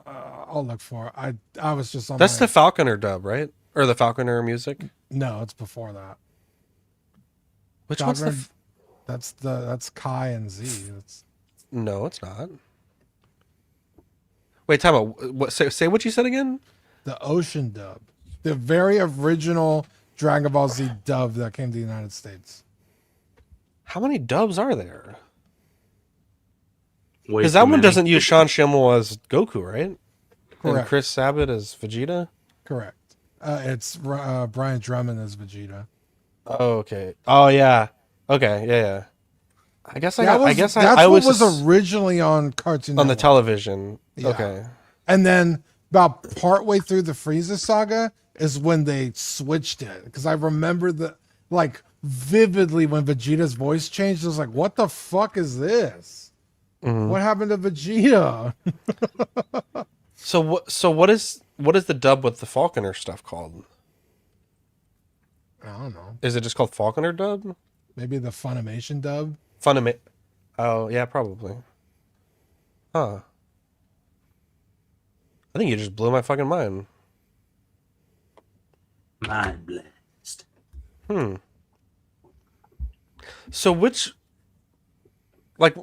Speaker 3: I'll look for it. I was just on.
Speaker 2: That's
Speaker 3: my,
Speaker 2: the Falconer dub, right? Or the Falconer music?
Speaker 3: No, it's before that.
Speaker 2: Which one's the?
Speaker 3: Godred- that's Kai and Z. That's
Speaker 2: No, it's not. Wait, time out. What? Say what you said again.
Speaker 3: the Ocean dub. The very original Dragon Ball Z dub that came to the United States.
Speaker 2: How many dubs are there?
Speaker 5: Way
Speaker 2: Because
Speaker 5: too
Speaker 2: that one
Speaker 5: many.
Speaker 2: doesn't use Sean Schimmel as Goku, right? And
Speaker 3: Correct.
Speaker 2: Chris Sabat as Vegeta.
Speaker 3: Correct. It's Brian Drummond as Vegeta.
Speaker 2: Oh, okay. Oh, yeah. Okay, yeah. I guess I
Speaker 3: That's
Speaker 2: always
Speaker 3: what was originally on Cartoon
Speaker 2: on the
Speaker 3: Network.
Speaker 2: television.
Speaker 3: Yeah.
Speaker 2: Okay.
Speaker 3: And then about partway through the Frieza saga is when they switched it. Because I remember vividly when Vegeta's voice changed. I was like, what the fuck is this?
Speaker 2: Mhm.
Speaker 3: What happened to Vegeta?
Speaker 2: So what is the dub with the Falconer stuff called?
Speaker 3: I don't know.
Speaker 2: Is it just called Falconer dub?
Speaker 3: Maybe the Funimation dub?
Speaker 2: Funimation. Oh, yeah, probably. Huh. I think you just blew my fucking mind.
Speaker 5: Mind blast.
Speaker 2: Hmm. So which, like,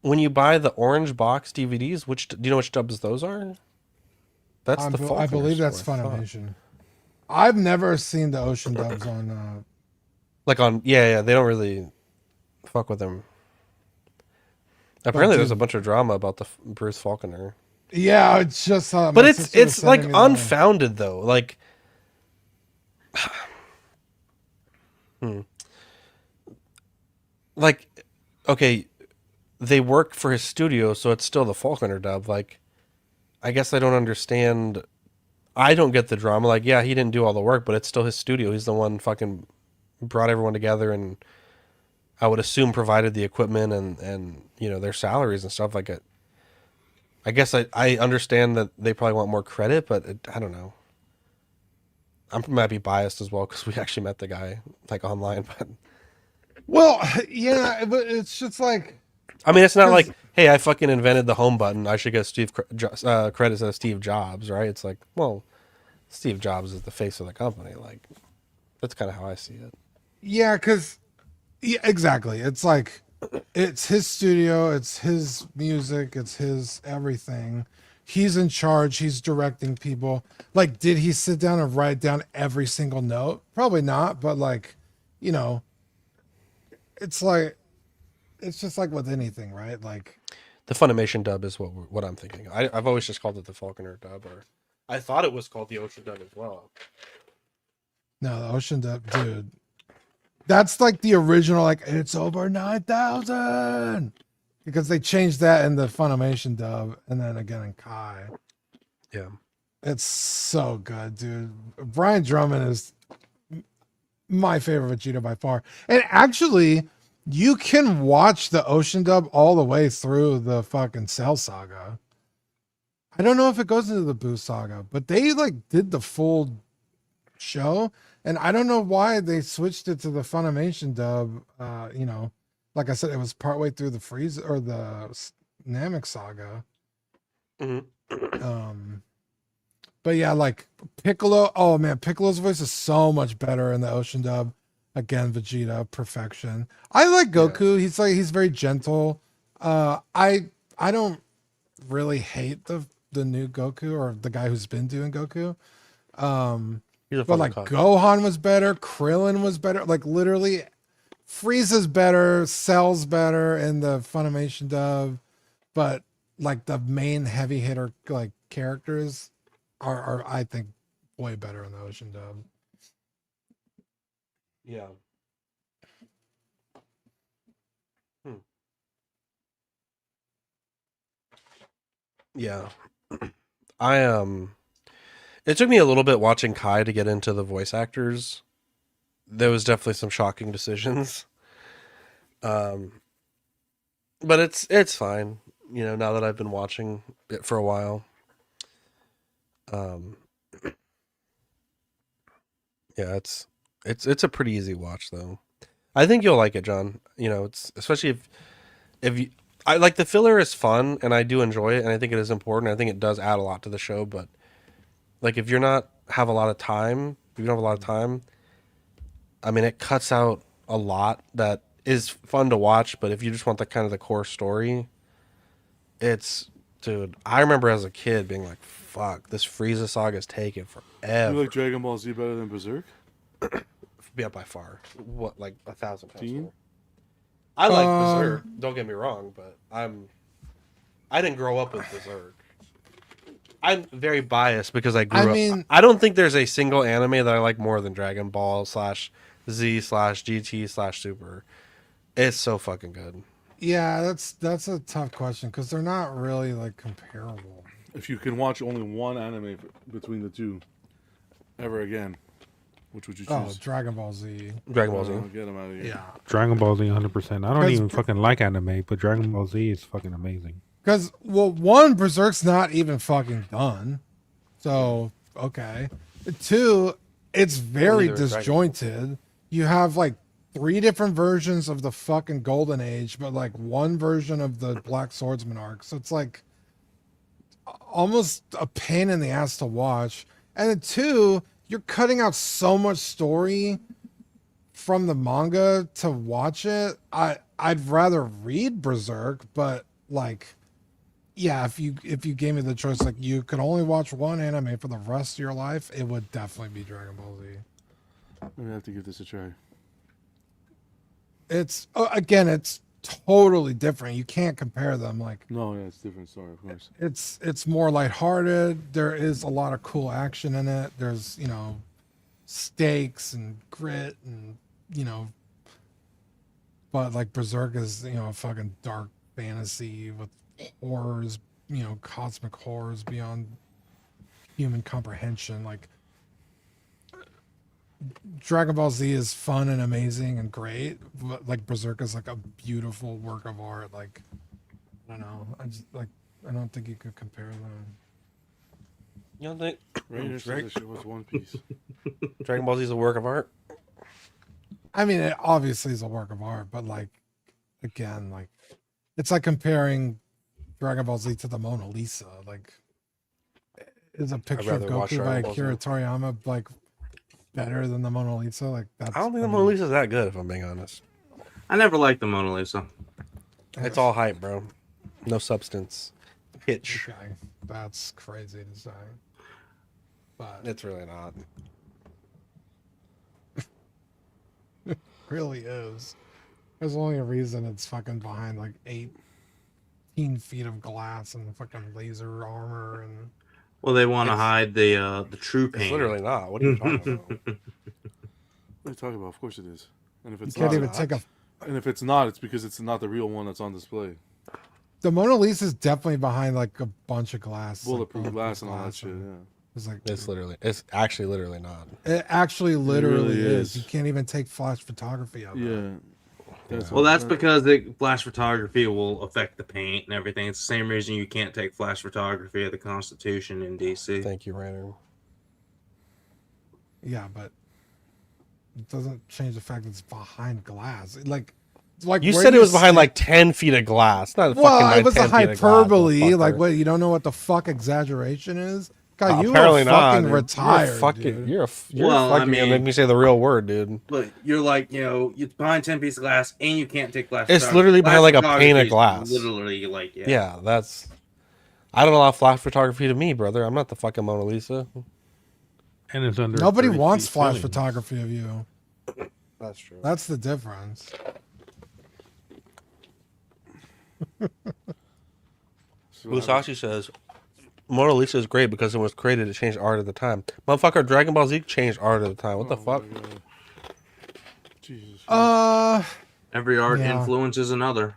Speaker 2: when you buy the orange box DVDs, do you know which dubs those are? That's the Falconer
Speaker 3: I believe that's
Speaker 2: store, I thought.
Speaker 3: Funimation. I've never seen the Ocean dubs on.
Speaker 2: Like yeah, they don't really fuck with them. Apparently, there's a
Speaker 3: dude-
Speaker 2: bunch of drama about the Bruce Falconer,
Speaker 3: Yeah, it's just.
Speaker 2: but
Speaker 3: my sister was
Speaker 2: it's like
Speaker 3: sending me the-
Speaker 2: unfounded though. Like, like, okay, they work for his studio, so it's still the Falconer dub. Like, I guess I don't understand. I don't get the drama. Like, yeah, he didn't do all the work, but it's still his studio. He's the one fucking brought everyone together, and I would assume provided the equipment and their salaries and stuff. Like, I guess I understand that they probably want more credit, but I don't know. I might be biased as well because we actually met the guy like online, but
Speaker 3: Well, yeah, but it's just like.
Speaker 2: I mean, it's not
Speaker 3: 'Cause-
Speaker 2: like, hey, I fucking invented the home button. I should get credits as Steve Jobs, right? It's like, well, Steve Jobs is the face of the company. Like, that's kind of how I see it.
Speaker 3: Yeah, because. Yeah, exactly. It's like. It's his studio, it's his music, it's his everything. He's in charge, he's directing people. Like, did he sit down and write down every single note? Probably not, but like, it's like, it's just like with anything, right? Like,
Speaker 2: The Funimation dub is what I'm thinking. I've always just called it the Falconer dub, or I thought it was called the Ocean dub as well.
Speaker 3: no, the Ocean dub, dude. That's like the original, like, it's over 9,000. Because they changed that in the Funimation dub and then again in Kai.
Speaker 2: Yeah.
Speaker 3: It's so good, dude. Brian Drummond is my favorite Vegeta by far. And actually, you can watch the Ocean dub all the way through the fucking Cell Saga. I don't know if it goes into the Boo Saga, but they like did the full show. And I don't know why they switched it to the Funimation dub. Like I said, it was partway through the Frieza or the Namek Saga. But yeah, like Piccolo. Oh man, Piccolo's voice is so much better in the Ocean dub. Again, Vegeta, perfection. I like Goku. He's very gentle. I don't really hate the new Goku or the guy who's been doing Goku.
Speaker 2: He's a
Speaker 3: But
Speaker 2: fun
Speaker 3: like
Speaker 2: cuck.
Speaker 3: Gohan was better, Krillin was better. Like literally, Frieza's better, Cell's better in the Funimation dub. But like the main heavy hitter like characters are I think way better in the Ocean dub.
Speaker 2: Yeah. Yeah. It took me a little bit watching Kai to get into the voice actors. There was definitely some shocking decisions. But it's fine, now that I've been watching it for a while. Yeah, it's a pretty easy watch though. I think you'll like it, John. It's especially if you I like the filler is fun and I do enjoy it and I think it is important. I think it does add a lot to the show, but like if you don't have a lot of time, I mean it cuts out a lot that is fun to watch, but if you just want the kind of the core story, it's Dude, I remember as a kid being like, "Fuck, this Frieza saga is taking
Speaker 4: You
Speaker 2: forever."
Speaker 4: like Dragon Ball Z better than Berserk?
Speaker 2: Yeah, by far. What, like 1,000 times
Speaker 4: Dean?
Speaker 2: more. I like
Speaker 3: Um,
Speaker 2: Berserk. Don't get me wrong, but I didn't grow up with Berserk. I'm very biased because I grew
Speaker 3: I
Speaker 2: up.
Speaker 3: mean-
Speaker 2: I don't think there's a single anime that I like more than Dragon Ball /Z/GT/Super. It's so fucking good.
Speaker 3: Yeah, that's a tough question because they're not really like comparable.
Speaker 4: If you can watch only one anime between the two ever again, which would you
Speaker 3: Oh,
Speaker 4: choose?
Speaker 3: Dragon Ball Z.
Speaker 2: Dragon Ball Z.
Speaker 4: Get them out of here.
Speaker 3: Yeah,
Speaker 6: Dragon Ball Z 100%. I don't
Speaker 3: Because-
Speaker 6: even fucking like anime, but Dragon Ball Z is fucking amazing.
Speaker 3: because well, one, Berserk's not even fucking done, so okay. Two, it's very
Speaker 2: Neither is Dragon Ball.
Speaker 3: disjointed. You have like 3 different versions of the fucking Golden Age, but like one version of the Black Swordsman arc. So it's like almost a pain in the ass to watch. And then 2, you're cutting out so much story from the manga to watch it. I'd rather read Berserk, but like, yeah, if you gave me the choice, like you could only watch one anime for the rest of your life, it would definitely be Dragon Ball Z.
Speaker 4: I'm gonna have to give this a try.
Speaker 3: It's again, it's totally different. You can't compare them. Like
Speaker 4: No, yeah, it's a different story, of course.
Speaker 3: it's more lighthearted. There is a lot of cool action in it. There's stakes and grit and but like Berserk is a fucking dark fantasy with horrors, cosmic horrors beyond human comprehension. Like Dragon Ball Z is fun and amazing and great, but like Berserk is like a beautiful work of art. Like I don't know, I don't think you could compare them.
Speaker 2: You don't think
Speaker 4: Rainer said this shit was One Piece.
Speaker 2: Dragon Ball Z is a work of art?
Speaker 3: I mean, it obviously is a work of art, but like again, like it's like comparing Dragon Ball Z to the Mona Lisa. Like, is a picture of
Speaker 2: rather watch
Speaker 3: Goku by
Speaker 2: Dragon Ball Z.
Speaker 3: Akira Toriyama like better than the Mona Lisa? Like that's
Speaker 2: I don't think the Mona Lisa's that good, if I'm being honest.
Speaker 5: I never liked the Mona Lisa.
Speaker 2: It's all hype, bro. No substance. Hitch.
Speaker 3: Okay, that's crazy to say, but
Speaker 2: It's really not.
Speaker 3: really is. There's only a reason it's fucking behind like 18 feet of glass and fucking laser armor and
Speaker 5: Well, they want to
Speaker 2: It's-
Speaker 5: hide the true
Speaker 2: It's
Speaker 5: pain.
Speaker 2: literally not. What are you talking about?
Speaker 4: What are you talking about? Of course it is. And if
Speaker 3: you
Speaker 4: it's
Speaker 3: can't
Speaker 4: not,
Speaker 3: even take a.
Speaker 4: and if it's not, it's because it's not the real one that's on display.
Speaker 3: The Mona Lisa is definitely behind like a bunch of glass, like,
Speaker 4: Bulletproof glass and all that
Speaker 3: glass
Speaker 4: shit. Yeah.
Speaker 3: It's like
Speaker 2: It's actually literally not.
Speaker 3: it actually literally
Speaker 4: really
Speaker 3: is.
Speaker 4: is.
Speaker 3: You can't even take flash photography of it.
Speaker 4: Yeah.
Speaker 5: Well, that's because the flash photography will affect the paint and everything. It's the same reason you can't take flash photography of the Constitution in DC.
Speaker 2: Thank you, Rainer.
Speaker 3: Yeah, but it doesn't change the fact that it's behind glass. Like
Speaker 2: You
Speaker 3: where
Speaker 2: said it was behind
Speaker 3: stand-
Speaker 2: like 10 feet of glass. Not
Speaker 3: Well,
Speaker 2: fucking
Speaker 3: it was a
Speaker 2: 10 feet of glass,
Speaker 3: hyperbole. Like
Speaker 2: motherfucker.
Speaker 3: what? You don't know what the fuck exaggeration is? God, you
Speaker 2: Apparently
Speaker 3: are
Speaker 2: not.
Speaker 3: fucking
Speaker 2: dude.
Speaker 3: retired,
Speaker 2: You're fucking.
Speaker 3: dude.
Speaker 2: You're
Speaker 5: Well, I
Speaker 2: fucking.
Speaker 5: mean-
Speaker 2: Make me say the real word, dude.
Speaker 5: But you're like, you're behind 10 pieces of glass and you can't take flash
Speaker 2: It's
Speaker 5: photography.
Speaker 2: literally behind, like, a
Speaker 5: Flash
Speaker 2: pane of
Speaker 5: photography is
Speaker 2: glass.
Speaker 5: Literally, like,
Speaker 2: Yeah, that's. I don't allow flash photography to me, brother. I'm not the fucking Mona Lisa.
Speaker 6: And it's under
Speaker 3: Nobody
Speaker 6: 30
Speaker 3: wants
Speaker 6: feet
Speaker 3: flash
Speaker 6: ceiling.
Speaker 3: photography of you.
Speaker 2: That's true.
Speaker 3: That's the difference.
Speaker 2: Musashi says, Mona Lisa is great because it was created to change art at the time. Motherfucker, Dragon Ball Z changed art at the time. What the
Speaker 4: Oh
Speaker 2: fuck?
Speaker 4: my God. Jesus.
Speaker 5: Every art
Speaker 3: Yeah.
Speaker 5: influences another.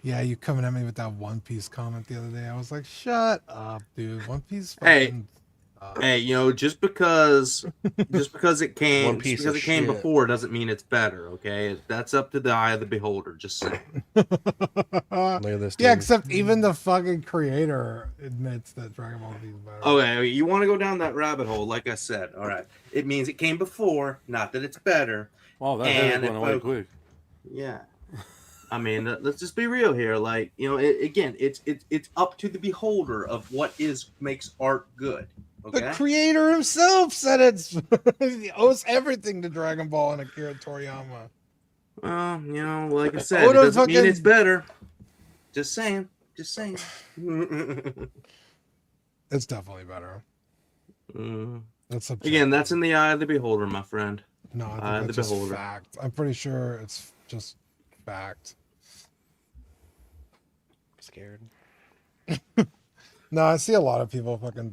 Speaker 3: Yeah, you coming at me with that One Piece comment the other day. I was like, shut up, dude. One Piece.
Speaker 5: Hey.
Speaker 3: fucking-
Speaker 5: Hey, just because it came,
Speaker 2: One
Speaker 5: just
Speaker 2: piece
Speaker 5: because
Speaker 2: of
Speaker 5: it came
Speaker 2: shit.
Speaker 5: before doesn't mean it's better. Okay, that's up to the eye of the beholder. Just saying.
Speaker 2: Look at this.
Speaker 3: Yeah,
Speaker 2: dude.
Speaker 3: except even the fucking creator admits that Dragon Ball Z is better.
Speaker 5: Okay, you want to go down that rabbit hole? Like I said, all right. It means it came before, not that it's better.
Speaker 4: Wow, that
Speaker 5: and
Speaker 4: head
Speaker 5: if
Speaker 4: went away
Speaker 5: I-
Speaker 4: quick.
Speaker 5: Yeah. I mean, let's just be real here. Like, again, it's up to the beholder of what makes art good.
Speaker 3: The
Speaker 5: Okay.
Speaker 3: creator himself said it's he owes everything to Dragon Ball and Akira Toriyama.
Speaker 5: Well, like I said,
Speaker 3: Oda
Speaker 5: it doesn't mean
Speaker 3: fucking-
Speaker 5: it's better. Just saying. Just saying.
Speaker 3: It's definitely better. That's subjective.
Speaker 5: Again, that's in the eye of the beholder, my friend.
Speaker 3: No,
Speaker 5: Eye
Speaker 3: I
Speaker 5: of
Speaker 3: think
Speaker 5: the
Speaker 3: that's just
Speaker 5: beholder.
Speaker 3: fact. I'm pretty sure it's just fact.
Speaker 2: Scared.
Speaker 3: No, I see a lot of people fucking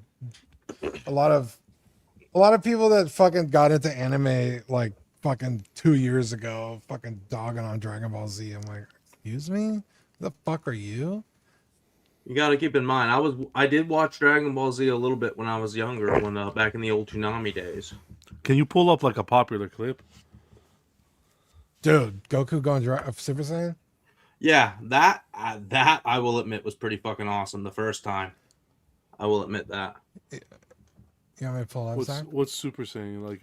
Speaker 3: a lot of people that fucking got into anime like fucking 2 years ago, fucking dogging on Dragon Ball Z. I'm like, excuse me? Who the fuck are you?
Speaker 5: You got to keep in mind, I did watch Dragon Ball Z a little bit when I was younger, when back in the old Toonami days.
Speaker 4: Can you pull up like a popular clip?
Speaker 3: Dude, Goku going Super Saiyan?
Speaker 5: Yeah, that I will admit was pretty fucking awesome the first time. I will admit that.
Speaker 3: You want me to pull up, Zach?
Speaker 4: What's Super Saiyan like?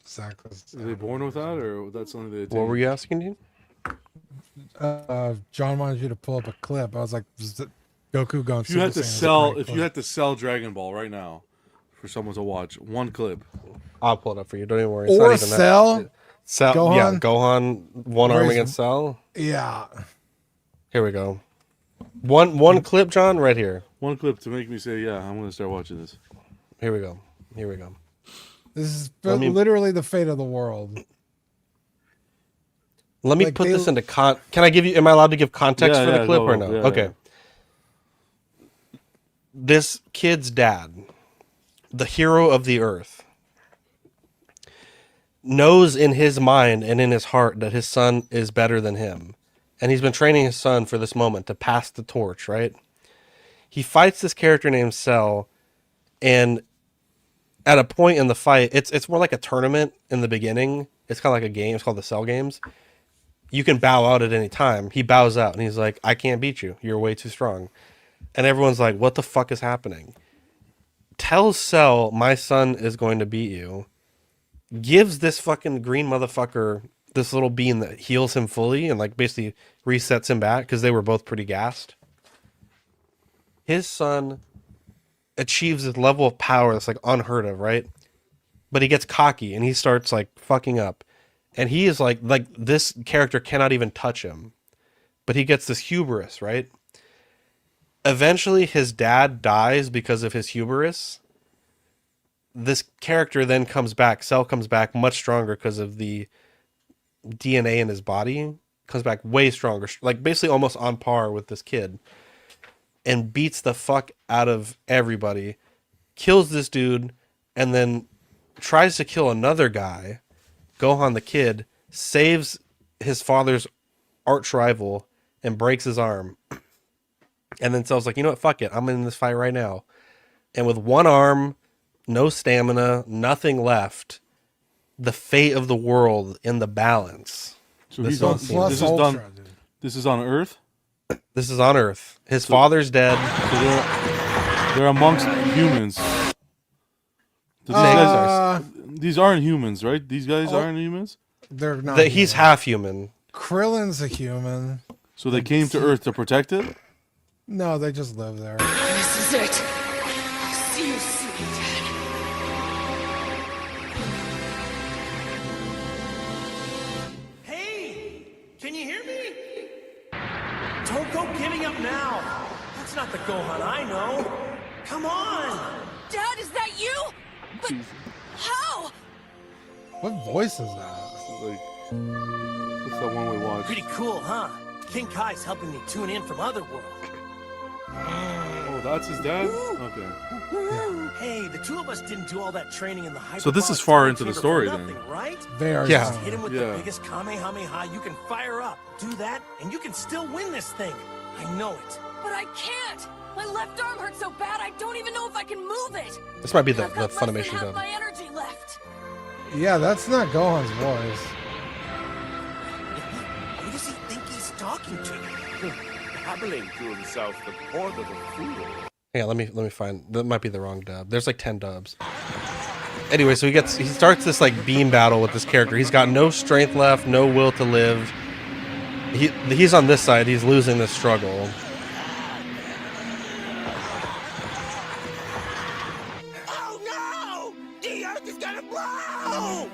Speaker 3: Zach was,
Speaker 4: Are they born with that, or that's something they attain?
Speaker 2: What were you asking, dude?
Speaker 3: John wanted you to pull up a clip. I was like, Goku going
Speaker 4: If you had
Speaker 3: Super
Speaker 4: to
Speaker 3: Saiyan is a
Speaker 4: sell,
Speaker 3: great
Speaker 4: if you
Speaker 3: clip.
Speaker 4: had to sell Dragon Ball right now for someone to watch one clip,
Speaker 2: I'll pull it up for you. Don't even worry. It's
Speaker 3: Or
Speaker 2: not even
Speaker 3: Cell?
Speaker 2: That. Cell.
Speaker 3: Gohan?
Speaker 2: Yeah, Gohan. One arm
Speaker 3: Raise-
Speaker 2: against Cell.
Speaker 3: Yeah.
Speaker 2: Here we go. One clip, John, right here.
Speaker 4: one clip to make me say, yeah, I'm gonna start watching this.
Speaker 2: Here we go. Here we go.
Speaker 3: This is
Speaker 2: Let me-
Speaker 3: literally the fate of the world.
Speaker 2: Let me
Speaker 3: Like,
Speaker 2: put
Speaker 3: they-
Speaker 2: this into Can I give you? Am I allowed to give context
Speaker 4: Yeah,
Speaker 2: for the
Speaker 4: yeah,
Speaker 2: clip
Speaker 4: go.
Speaker 2: or no?
Speaker 4: Yeah,
Speaker 2: Okay.
Speaker 4: yeah.
Speaker 2: This kid's dad, the hero of the earth, knows in his mind and in his heart that his son is better than him. And he's been training his son for this moment to pass the torch, right? He fights this character named Cell, and at a point in the fight, it's more like a tournament in the beginning. It's kind of like a game. It's called the Cell Games. You can bow out at any time. He bows out, and he's like, I can't beat you. You're way too strong. And everyone's like, what the fuck is happening? Tells Cell, my son is going to beat you. Gives this fucking green motherfucker this little bean that heals him fully and like basically resets him back because they were both pretty gassed. His son achieves this level of power that's like unheard of, right? But he gets cocky and he starts like fucking up. And he is like this character cannot even touch him. But he gets this hubris, right? Eventually his dad dies because of his hubris. This character then comes back, Cell comes back much stronger because of the DNA in his body. Comes back way stronger, like basically almost on par with this kid. And beats the fuck out of everybody. Kills this dude and then tries to kill another guy. Gohan the kid saves his father's arch rival and breaks his arm. And then Cell's like, you know what, fuck it, I'm in this fight right now. And with one arm, no stamina, nothing left, the fate of the world in the balance.
Speaker 4: So
Speaker 2: This
Speaker 4: he's on.
Speaker 2: is
Speaker 3: Plus
Speaker 4: This is
Speaker 3: Ultra,
Speaker 4: done.
Speaker 3: dude.
Speaker 4: This is on Earth.
Speaker 2: This is on Earth. His father's dead.
Speaker 4: So they're amongst humans. So these aren't humans, right? These guys aren't humans.
Speaker 3: They're not.
Speaker 2: He's
Speaker 3: human.
Speaker 2: half human.
Speaker 3: Krillin's a human.
Speaker 4: So they came to Earth to protect it.
Speaker 3: No, they just live there.
Speaker 7: This is it. I'll see you soon, Dad.
Speaker 8: Hey! Can you hear me? Don't go giving up now. That's not the Gohan I know. Come on!
Speaker 7: Dad, is that you? But how?
Speaker 3: What voice is that?
Speaker 4: Like, what's that one we watched?
Speaker 8: Pretty cool, huh? King Kai's helping me tune in from Otherworld.
Speaker 4: Oh, that's his dad. Okay.
Speaker 8: Hey, the two of us didn't do all that training in the hyperbolic
Speaker 4: So this is far into the
Speaker 8: chamber for
Speaker 4: story,
Speaker 8: nothing,
Speaker 4: then.
Speaker 8: right?
Speaker 3: Very
Speaker 2: Yeah.
Speaker 3: young.
Speaker 8: Hit him with
Speaker 4: Yeah.
Speaker 8: the biggest Kamehameha you can fire up. Do that, and you can still win this thing. I know it.
Speaker 7: But I can't. My left arm hurts so bad I don't even know if I can move it.
Speaker 2: This might be the
Speaker 7: I've got less than
Speaker 2: Funimation
Speaker 7: half
Speaker 2: dub.
Speaker 7: my energy left.
Speaker 3: Yeah, that's not Gohan's voice.
Speaker 8: Who does he think he's talking to?
Speaker 9: Babbling to himself the port of a fool.
Speaker 2: Yeah, let me find. That might be the wrong dub. There's like 10 dubs. Anyway, so he starts this like beam battle with this character. He's got no strength left, no will to live. He's on this side. He's losing this struggle.
Speaker 8: Oh no! The earth is gonna blow!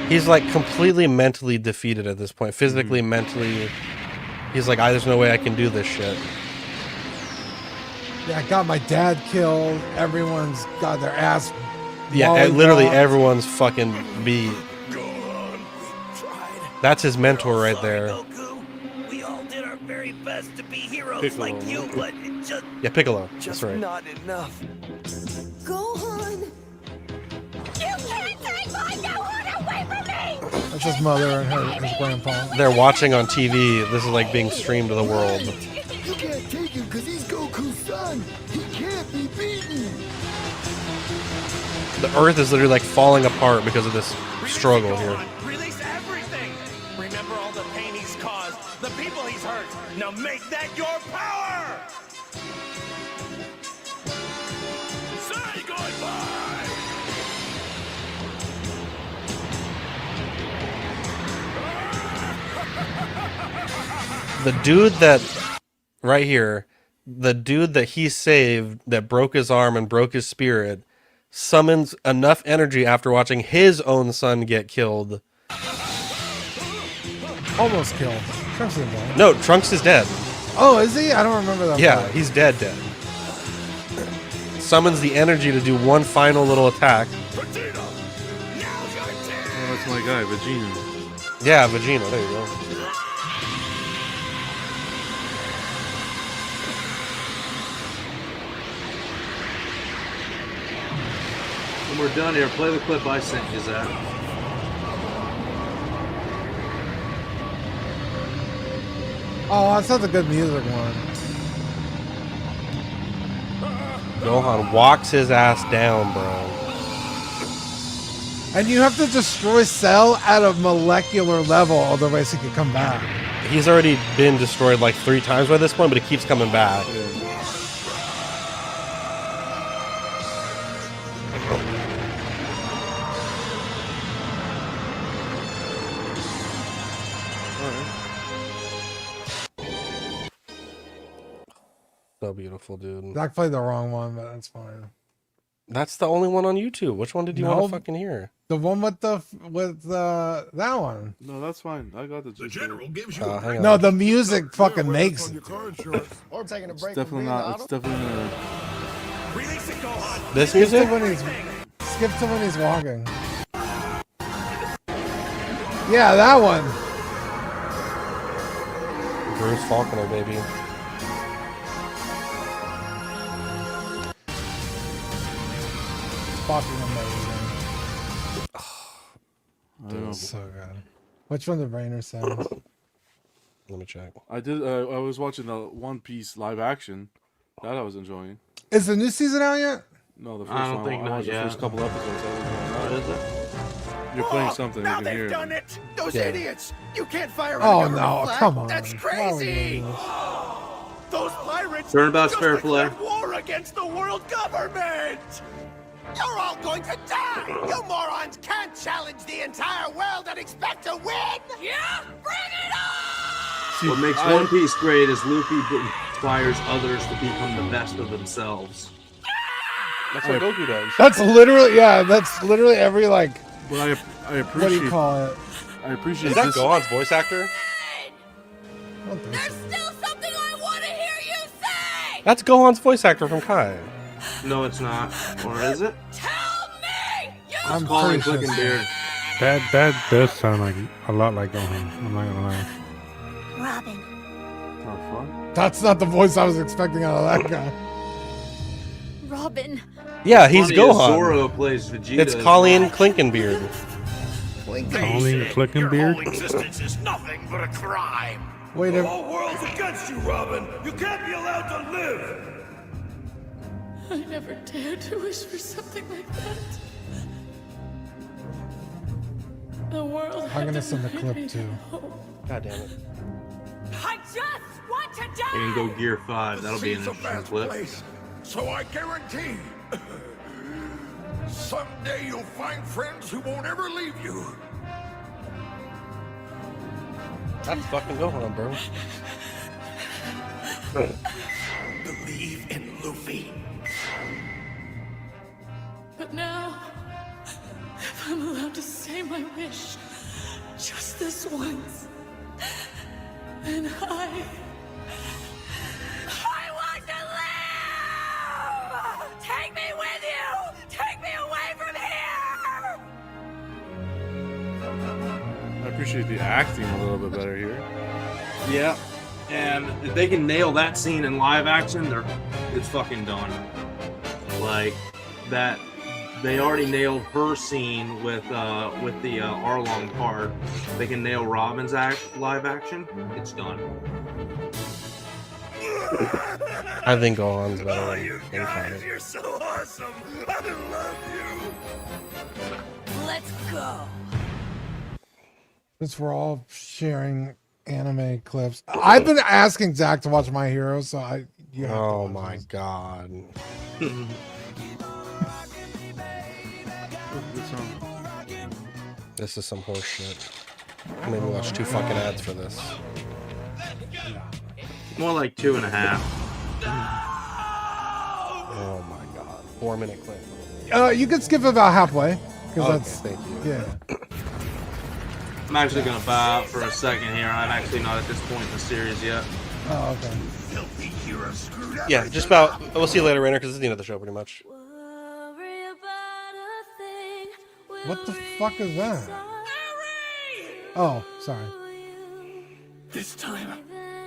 Speaker 2: He's like completely mentally defeated at this point. Physically, mentally. He's like, there's no way I can do this shit.
Speaker 3: Yeah, I got my dad killed. Everyone's got their ass.
Speaker 2: Yeah, and literally everyone's fucking beat. That's his mentor right there.
Speaker 8: We all did our very best to be heroes
Speaker 4: Piccolo.
Speaker 8: like you, but it just
Speaker 2: Yeah, Piccolo. That's
Speaker 8: just
Speaker 2: right.
Speaker 8: not enough.
Speaker 7: Gohan! You can't take my Gohan away from me!
Speaker 3: That's his mother and his grandpa.
Speaker 2: They're watching on TV. This is like being streamed to the world.
Speaker 10: You can't take him because he's Goku's son. He can't be beaten.
Speaker 2: The Earth is literally like falling apart because of this struggle here.
Speaker 8: Release everything! Remember all the pain he's caused, the people he's hurt. Now make that your power! Say goodbye!
Speaker 2: The dude that, right here, the dude that he saved that broke his arm and broke his spirit summons enough energy after watching his own son get killed.
Speaker 3: Almost killed. Trunks is dead.
Speaker 2: No, Trunks is dead.
Speaker 3: Oh, is he? I don't remember that.
Speaker 2: Yeah,
Speaker 3: part.
Speaker 2: he's dead. Summons the energy to do one final little attack.
Speaker 4: Oh, that's my guy, Vegeta.
Speaker 2: Yeah, Vegeta, there you go.
Speaker 5: When we're done here, play the clip I sent you, Zach.
Speaker 3: Oh, that's not a good music one.
Speaker 2: Gohan walks his ass down, bro.
Speaker 3: And you have to destroy Cell at a molecular level, otherwise he could come back.
Speaker 2: He's already been destroyed like 3 times by this point, but he keeps coming back. So beautiful, dude.
Speaker 3: Zach played the wrong one, but that's fine.
Speaker 2: That's the only one on YouTube. Which one did you want
Speaker 3: No.
Speaker 2: to fucking hear?
Speaker 3: The one with that one.
Speaker 4: No, that's fine. I got the gist.
Speaker 9: gives
Speaker 2: Hang on.
Speaker 3: No, the music fucking makes it.
Speaker 10: Or taking a
Speaker 4: It's
Speaker 10: break.
Speaker 4: definitely not. It's definitely not.
Speaker 8: Release it, Gohan!
Speaker 2: This
Speaker 3: Skip to
Speaker 2: music?
Speaker 3: when he's walking. Yeah, that one.
Speaker 2: Bruce Faulconer, baby.
Speaker 3: Fucking amazing.
Speaker 4: I don't know.
Speaker 3: So good. Which one did Rainer send?
Speaker 2: Let me check.
Speaker 4: I did. I was watching the One Piece live action. That I was enjoying.
Speaker 3: Is the new season out yet?
Speaker 4: No, the first
Speaker 5: I don't
Speaker 4: one.
Speaker 5: think
Speaker 4: I
Speaker 5: not
Speaker 4: watched the
Speaker 5: yet.
Speaker 4: first couple episodes. I was
Speaker 5: What
Speaker 4: going,
Speaker 5: is it?
Speaker 4: You're playing something.
Speaker 8: Now
Speaker 4: You can hear
Speaker 8: they've
Speaker 4: it.
Speaker 8: done it!
Speaker 10: Those
Speaker 2: Yeah.
Speaker 10: idiots! You can't fire
Speaker 3: Oh
Speaker 10: on a government
Speaker 3: no,
Speaker 10: flag.
Speaker 3: come on.
Speaker 10: That's
Speaker 3: Why would you
Speaker 10: crazy!
Speaker 3: do this?
Speaker 8: Those pirates
Speaker 5: Turnabout's
Speaker 8: just
Speaker 5: fair play.
Speaker 8: declared war against the world government!
Speaker 10: You're all going to die! You morons can't challenge the entire world and expect to win!
Speaker 7: Yeah? Bring it on!
Speaker 5: What makes One Piece great is Luffy inspires others to become the best of themselves.
Speaker 2: That's what Goku does.
Speaker 3: That's literally every like
Speaker 4: But I
Speaker 3: what do
Speaker 4: appreciate.
Speaker 3: you call it?
Speaker 4: I appreciate
Speaker 2: Is that
Speaker 4: this.
Speaker 2: Gohan's voice actor?
Speaker 3: I don't think
Speaker 7: There's
Speaker 3: so.
Speaker 7: still something I want to hear you say!
Speaker 2: That's Gohan's voice actor from Kai.
Speaker 5: No, it's not. Or is it?
Speaker 7: Tell me! You
Speaker 3: I'm
Speaker 5: Colin
Speaker 3: pretty sure.
Speaker 5: Clickenbeard.
Speaker 6: That does sound like a lot like Gohan. I'm not gonna lie.
Speaker 7: Robin.
Speaker 4: Oh, fuck.
Speaker 3: That's not the voice I was expecting out of that guy.
Speaker 7: Robin.
Speaker 2: Yeah, he's
Speaker 5: Funny is
Speaker 2: Gohan.
Speaker 5: Zoro plays Vegeta.
Speaker 2: It's Colleen Clinkenbeard.
Speaker 6: Colleen Clickenbeard.
Speaker 8: existence is nothing but a crime!
Speaker 3: Wait,
Speaker 8: The whole world's against you, Robin! You can't be allowed to live!
Speaker 7: I never dared to wish for something like that. The world.
Speaker 3: I'm gonna send the clip too.
Speaker 2: God damn it.
Speaker 7: I just want to die!
Speaker 5: And go Gear 5. That'll be an interesting clip.
Speaker 9: So I guarantee, someday you'll find friends who won't ever leave you.
Speaker 2: That's fucking Gohan, bro.
Speaker 8: Believe in Luffy.
Speaker 7: But now, I'm allowed to say my wish just this once. And I want to live! Take me with you! Take me away from here!
Speaker 4: I appreciate the acting a little bit better here.
Speaker 5: Yeah. And if they can nail that scene in live action, it's fucking done. Like that, they already nailed her scene with the Arlong part. They can nail Robin's live action. It's done.
Speaker 2: I think Gohan's better than Kai.
Speaker 10: You're so awesome. I love you.
Speaker 7: Let's go.
Speaker 3: Since we're all sharing anime clips, I've been asking Zach to watch My Hero, so you have to
Speaker 2: Oh
Speaker 3: watch
Speaker 2: my
Speaker 3: this.
Speaker 2: god. This is some horse shit. I made me watch 2 fucking ads for this.
Speaker 5: More like 2.5.
Speaker 2: Oh my god. 4-minute clip.
Speaker 3: You could skip about halfway because
Speaker 2: Okay,
Speaker 3: that's
Speaker 2: thank you.
Speaker 3: yeah.
Speaker 5: I'm actually gonna bow out for a second here. I'm actually not at this point in the series yet.
Speaker 3: Oh, okay.
Speaker 10: Filthy hero screwed up.
Speaker 2: Yeah, just about. We'll see you later, Rainer, because this is the end of the show, pretty much.
Speaker 7: Worry about a thing.
Speaker 3: What the fuck is that? Oh, sorry.
Speaker 8: This time,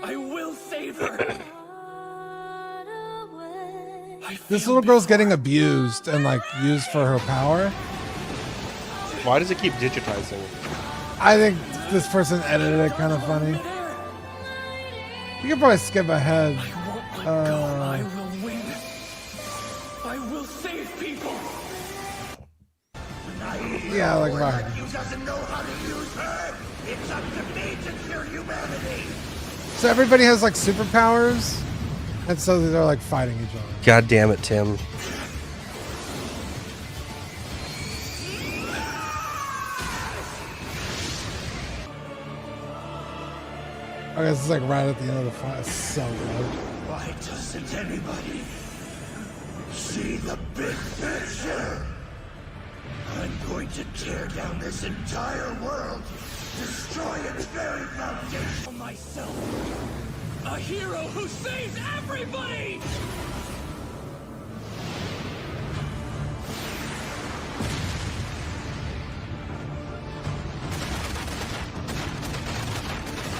Speaker 8: I will save her.
Speaker 3: This little girl's getting abused and like used for her power.
Speaker 2: Why does it keep digitizing?
Speaker 3: I think this person edited it kind of funny. You can probably skip ahead.
Speaker 8: I will win. I will save people.
Speaker 3: Yeah, like right.
Speaker 10: You doesn't know how to use her. It's up to me to cure humanity.
Speaker 3: So everybody has like superpowers, and so they're like fighting each other.
Speaker 2: God damn it, Tim.
Speaker 3: I guess it's like right at the end of the fight. It's so good.
Speaker 10: Why doesn't anybody see the big picture? I'm going to tear down this entire world, destroy its very foundation.
Speaker 8: Myself. A hero who saves everybody!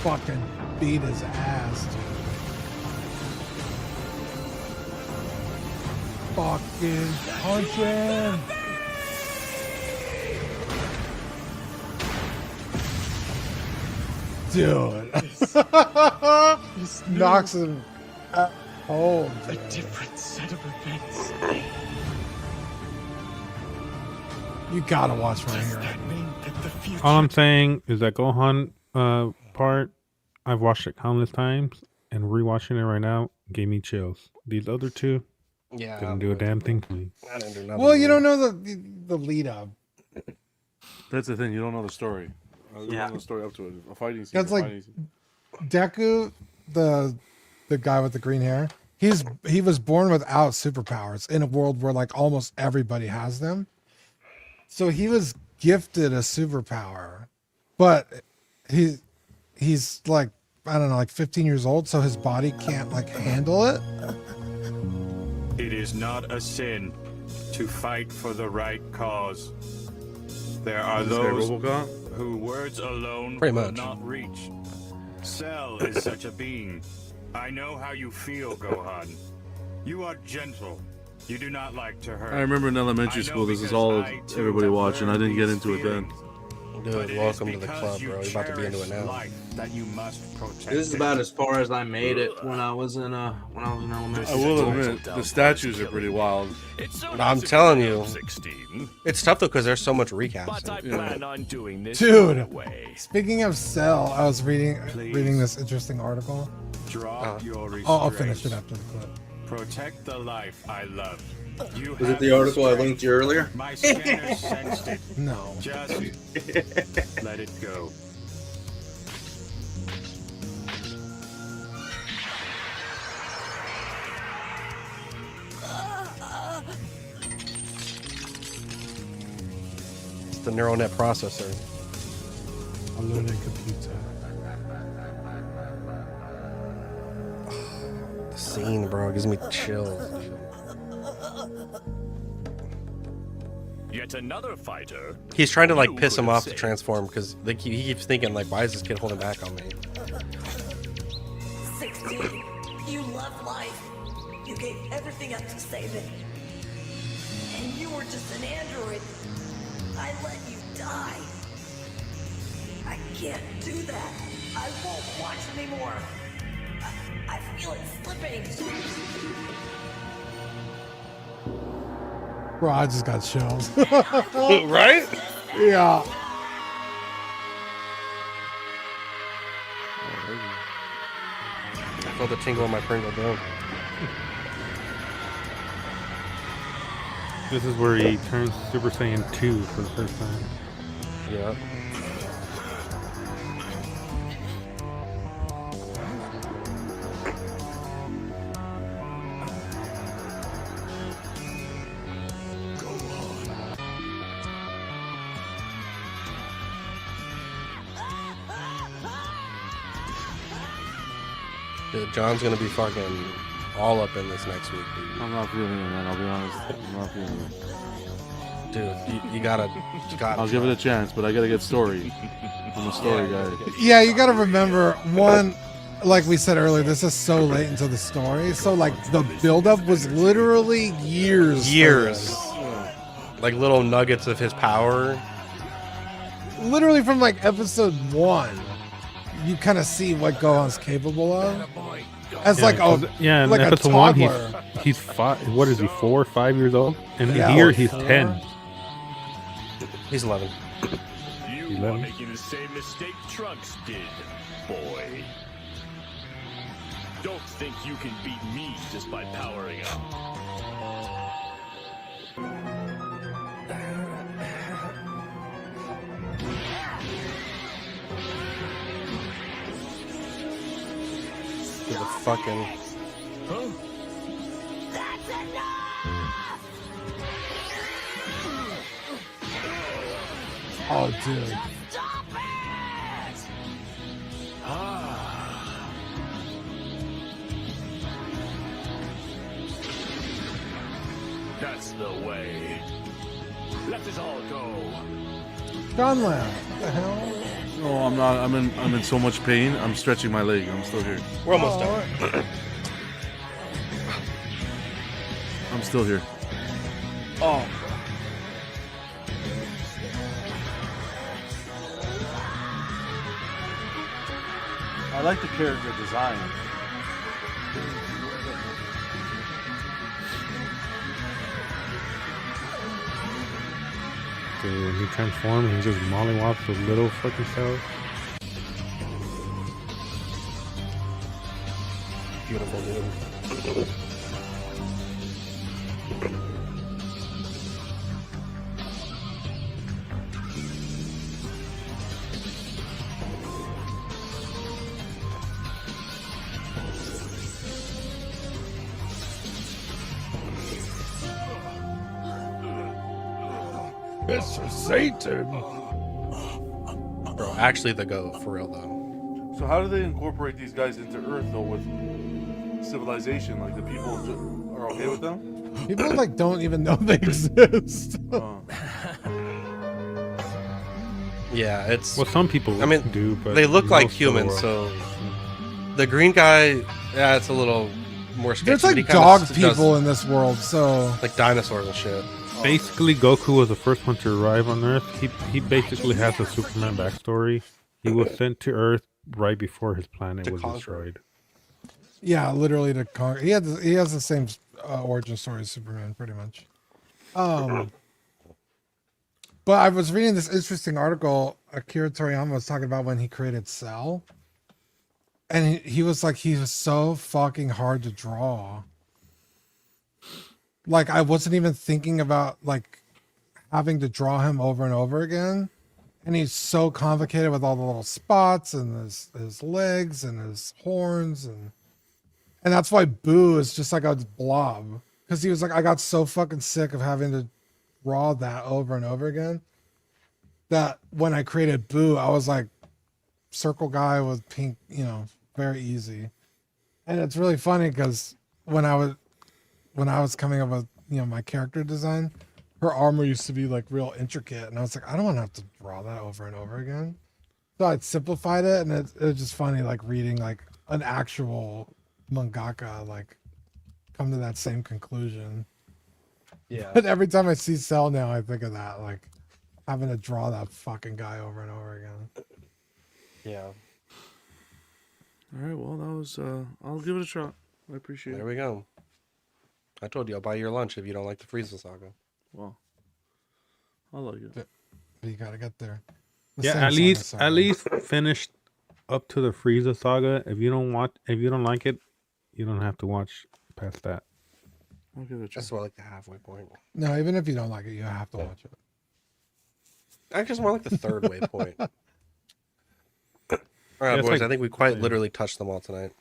Speaker 3: Fucking beat his ass, dude. Fucking punch him. Dude. Knocks him at home.
Speaker 8: A different set of events.
Speaker 3: You gotta watch My Hero.
Speaker 8: That mean that the future...
Speaker 6: All I'm saying is that Gohan part, I've watched it countless times, and rewatching it right now gave me chills. These other two
Speaker 2: Yeah.
Speaker 6: didn't do a damn thing to me.
Speaker 2: I didn't do nothing.
Speaker 3: Well, you don't know the lead up.
Speaker 4: That's the thing. You don't know the story. You don't know the story up to it. A fighting scene.
Speaker 3: That's like Deku, the guy with the green hair. He was born without superpowers in a world where like almost everybody has them. So he was gifted a superpower, but he's like, I don't know, like 15 years old, so his body can't like handle it.
Speaker 9: It is not a sin to fight for the right cause. There are
Speaker 4: This guy
Speaker 9: those
Speaker 4: RoboCop?
Speaker 9: who words alone
Speaker 2: Pretty
Speaker 9: will
Speaker 2: much.
Speaker 9: not reach. Cell is such a being. I know how you feel, Gohan. You are gentle. You do not like to hurt.
Speaker 4: I remember in elementary
Speaker 9: I know
Speaker 4: school, this is
Speaker 9: because
Speaker 4: all
Speaker 9: I, too,
Speaker 4: everybody
Speaker 9: have
Speaker 4: watched, and I didn't get
Speaker 9: learned
Speaker 4: into it then.
Speaker 9: these
Speaker 2: Dude,
Speaker 9: But it
Speaker 2: welcome
Speaker 9: is
Speaker 2: to the
Speaker 9: because
Speaker 2: club,
Speaker 9: you
Speaker 2: bro. You're about to be into it
Speaker 9: cherish
Speaker 2: now.
Speaker 9: life that you must protect
Speaker 5: This is
Speaker 9: it.
Speaker 5: about as far as I made it when I was in elementary
Speaker 4: I will
Speaker 5: school.
Speaker 4: admit, the statues are pretty wild.
Speaker 2: I'm telling you. It's tough, though, because there's so much recaps.
Speaker 9: plan on doing this
Speaker 3: Dude,
Speaker 9: way.
Speaker 3: speaking of Cell, I was reading this interesting article.
Speaker 9: Drop your
Speaker 3: I'll finish it
Speaker 9: restraints.
Speaker 3: after the clip.
Speaker 9: Protect the life I love. You
Speaker 5: Was it
Speaker 9: have
Speaker 5: the article I
Speaker 9: your
Speaker 5: linked you earlier?
Speaker 9: My scanner sensed it.
Speaker 3: No.
Speaker 9: Just let it go.
Speaker 2: the neural net processor.
Speaker 3: A learning computer.
Speaker 2: The scene, bro, gives me chills.
Speaker 9: Yet another fighter.
Speaker 2: He's trying to like
Speaker 9: You
Speaker 2: piss him
Speaker 9: could
Speaker 2: off to
Speaker 9: say.
Speaker 2: transform because he keeps thinking like, why is this kid holding back on me?
Speaker 7: 16. You loved life. You gave everything up to save it. And you were just an android. I let you die. I can't do that. I won't watch anymore. I feel it slipping.
Speaker 3: Bro, I just got chills.
Speaker 2: Right?
Speaker 3: Yeah.
Speaker 2: I felt the tingle in my Pringle dome.
Speaker 6: This is where he turns Super Saiyan 2 for the first time.
Speaker 2: Yeah. Dude, John's gonna be fucking all up in this next week, dude.
Speaker 4: I'm not feeling it, man. I'll be honest. I'm not feeling it.
Speaker 2: Dude, you gotta.
Speaker 4: I'll give it a chance, but I gotta get story. I'm a story guy.
Speaker 3: Yeah, you gotta remember, one, like we said earlier, this is so late into the story. So, like, the buildup was literally years. for
Speaker 2: Years.
Speaker 3: this.
Speaker 2: Like little nuggets of his power.
Speaker 3: Literally from, like, episode 1, you kind of see what Gohan's capable of. As, like, a,
Speaker 6: yeah, in
Speaker 3: like a
Speaker 6: episode 1,
Speaker 3: toddler.
Speaker 6: he's 5. What is he, 4 or 5 years old? And
Speaker 3: Yeah,
Speaker 6: here
Speaker 3: or
Speaker 6: he's
Speaker 3: 4.
Speaker 6: 10.
Speaker 2: He's 11.
Speaker 9: You
Speaker 6: 11?
Speaker 9: are making the same mistake Trunks did, boy. Don't think you can beat me just by powering up.
Speaker 2: Dude, the fucking.
Speaker 7: That's enough!
Speaker 3: Oh, dude.
Speaker 7: Stop it!
Speaker 9: That's the way. Let it all go.
Speaker 3: John Lamb. What the hell?
Speaker 4: No, I'm not. I'm in so much pain. I'm stretching my leg. I'm still here.
Speaker 2: We're almost done.
Speaker 4: I'm still here.
Speaker 2: Oh.
Speaker 4: I like the character design.
Speaker 6: Dude, when he transforms, he just mollywops with little fucking cells.
Speaker 2: Beautiful, dude.
Speaker 3: Mr. Satan.
Speaker 2: Bro, actually the GOAT, for real though.
Speaker 4: So how do they incorporate these guys into Earth though with civilization? Like the people are okay with them?
Speaker 3: People, like, don't even know they exist.
Speaker 2: Yeah, it's.
Speaker 6: Well, some people
Speaker 2: I mean,
Speaker 6: do, but
Speaker 2: they look like
Speaker 6: most of the
Speaker 2: humans,
Speaker 6: world-
Speaker 2: so. The green guy, yeah, it's a little more sketchy.
Speaker 3: There's,
Speaker 2: but
Speaker 3: like,
Speaker 2: he kinda
Speaker 3: dog
Speaker 2: does,
Speaker 3: people in this world, so.
Speaker 2: like dinosaurs and shit.
Speaker 6: Basically, Goku was the first one to arrive on Earth. He basically has a Superman backstory. He was sent to Earth right before his planet
Speaker 2: To
Speaker 6: was
Speaker 2: conquer.
Speaker 6: destroyed.
Speaker 3: Yeah, literally to conquer. He has the same origin story as Superman, pretty much. But I was reading this interesting article Akira Toriyama was talking about when he created Cell, and he was like, he was so fucking hard to draw. Like, I wasn't even thinking about like having to draw him over and over again. And he's so complicated with all the little spots and his legs and his horns and that's why Boo is just like a blob. Because he was like, I got so fucking sick of having to draw that over and over again. that when I created Boo, I was like, circle guy with pink, very easy. And it's really funny because when I was coming up with, my character design, her armor used to be like real intricate. And I was like, I don't want to have to draw that over and over again. So I simplified it, and it was just funny, like reading like an actual mangaka, like come to that same conclusion.
Speaker 2: Yeah.
Speaker 3: But every time I see Cell now, I think of that, like having to draw that fucking guy over and over again.
Speaker 2: Yeah.
Speaker 4: All right, well, that was. I'll give it a shot. I appreciate
Speaker 2: There
Speaker 4: it.
Speaker 2: we go. I told you I'll buy you your lunch if you don't like the Frieza saga.
Speaker 4: Well, I like it.
Speaker 3: But you gotta get there. The
Speaker 6: Yeah,
Speaker 3: same
Speaker 6: at least finish up to the Frieza saga. If you don't like it, you don't have to watch past that.
Speaker 4: I'll give it a
Speaker 2: That's
Speaker 4: try.
Speaker 2: more like the halfway point.
Speaker 3: No, even if you don't like it, you have to watch it.
Speaker 2: I just more like the third way point. All right,
Speaker 6: Yeah, it's
Speaker 2: boys.
Speaker 6: like-
Speaker 2: I think we quite literally touched them all tonight.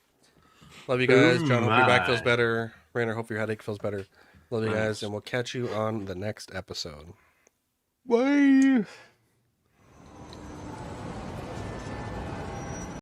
Speaker 2: Love you guys. John, hope your back feels better. Rainer, hope your headache feels better. Love you guys, and we'll catch you on the next episode.
Speaker 6: Bye.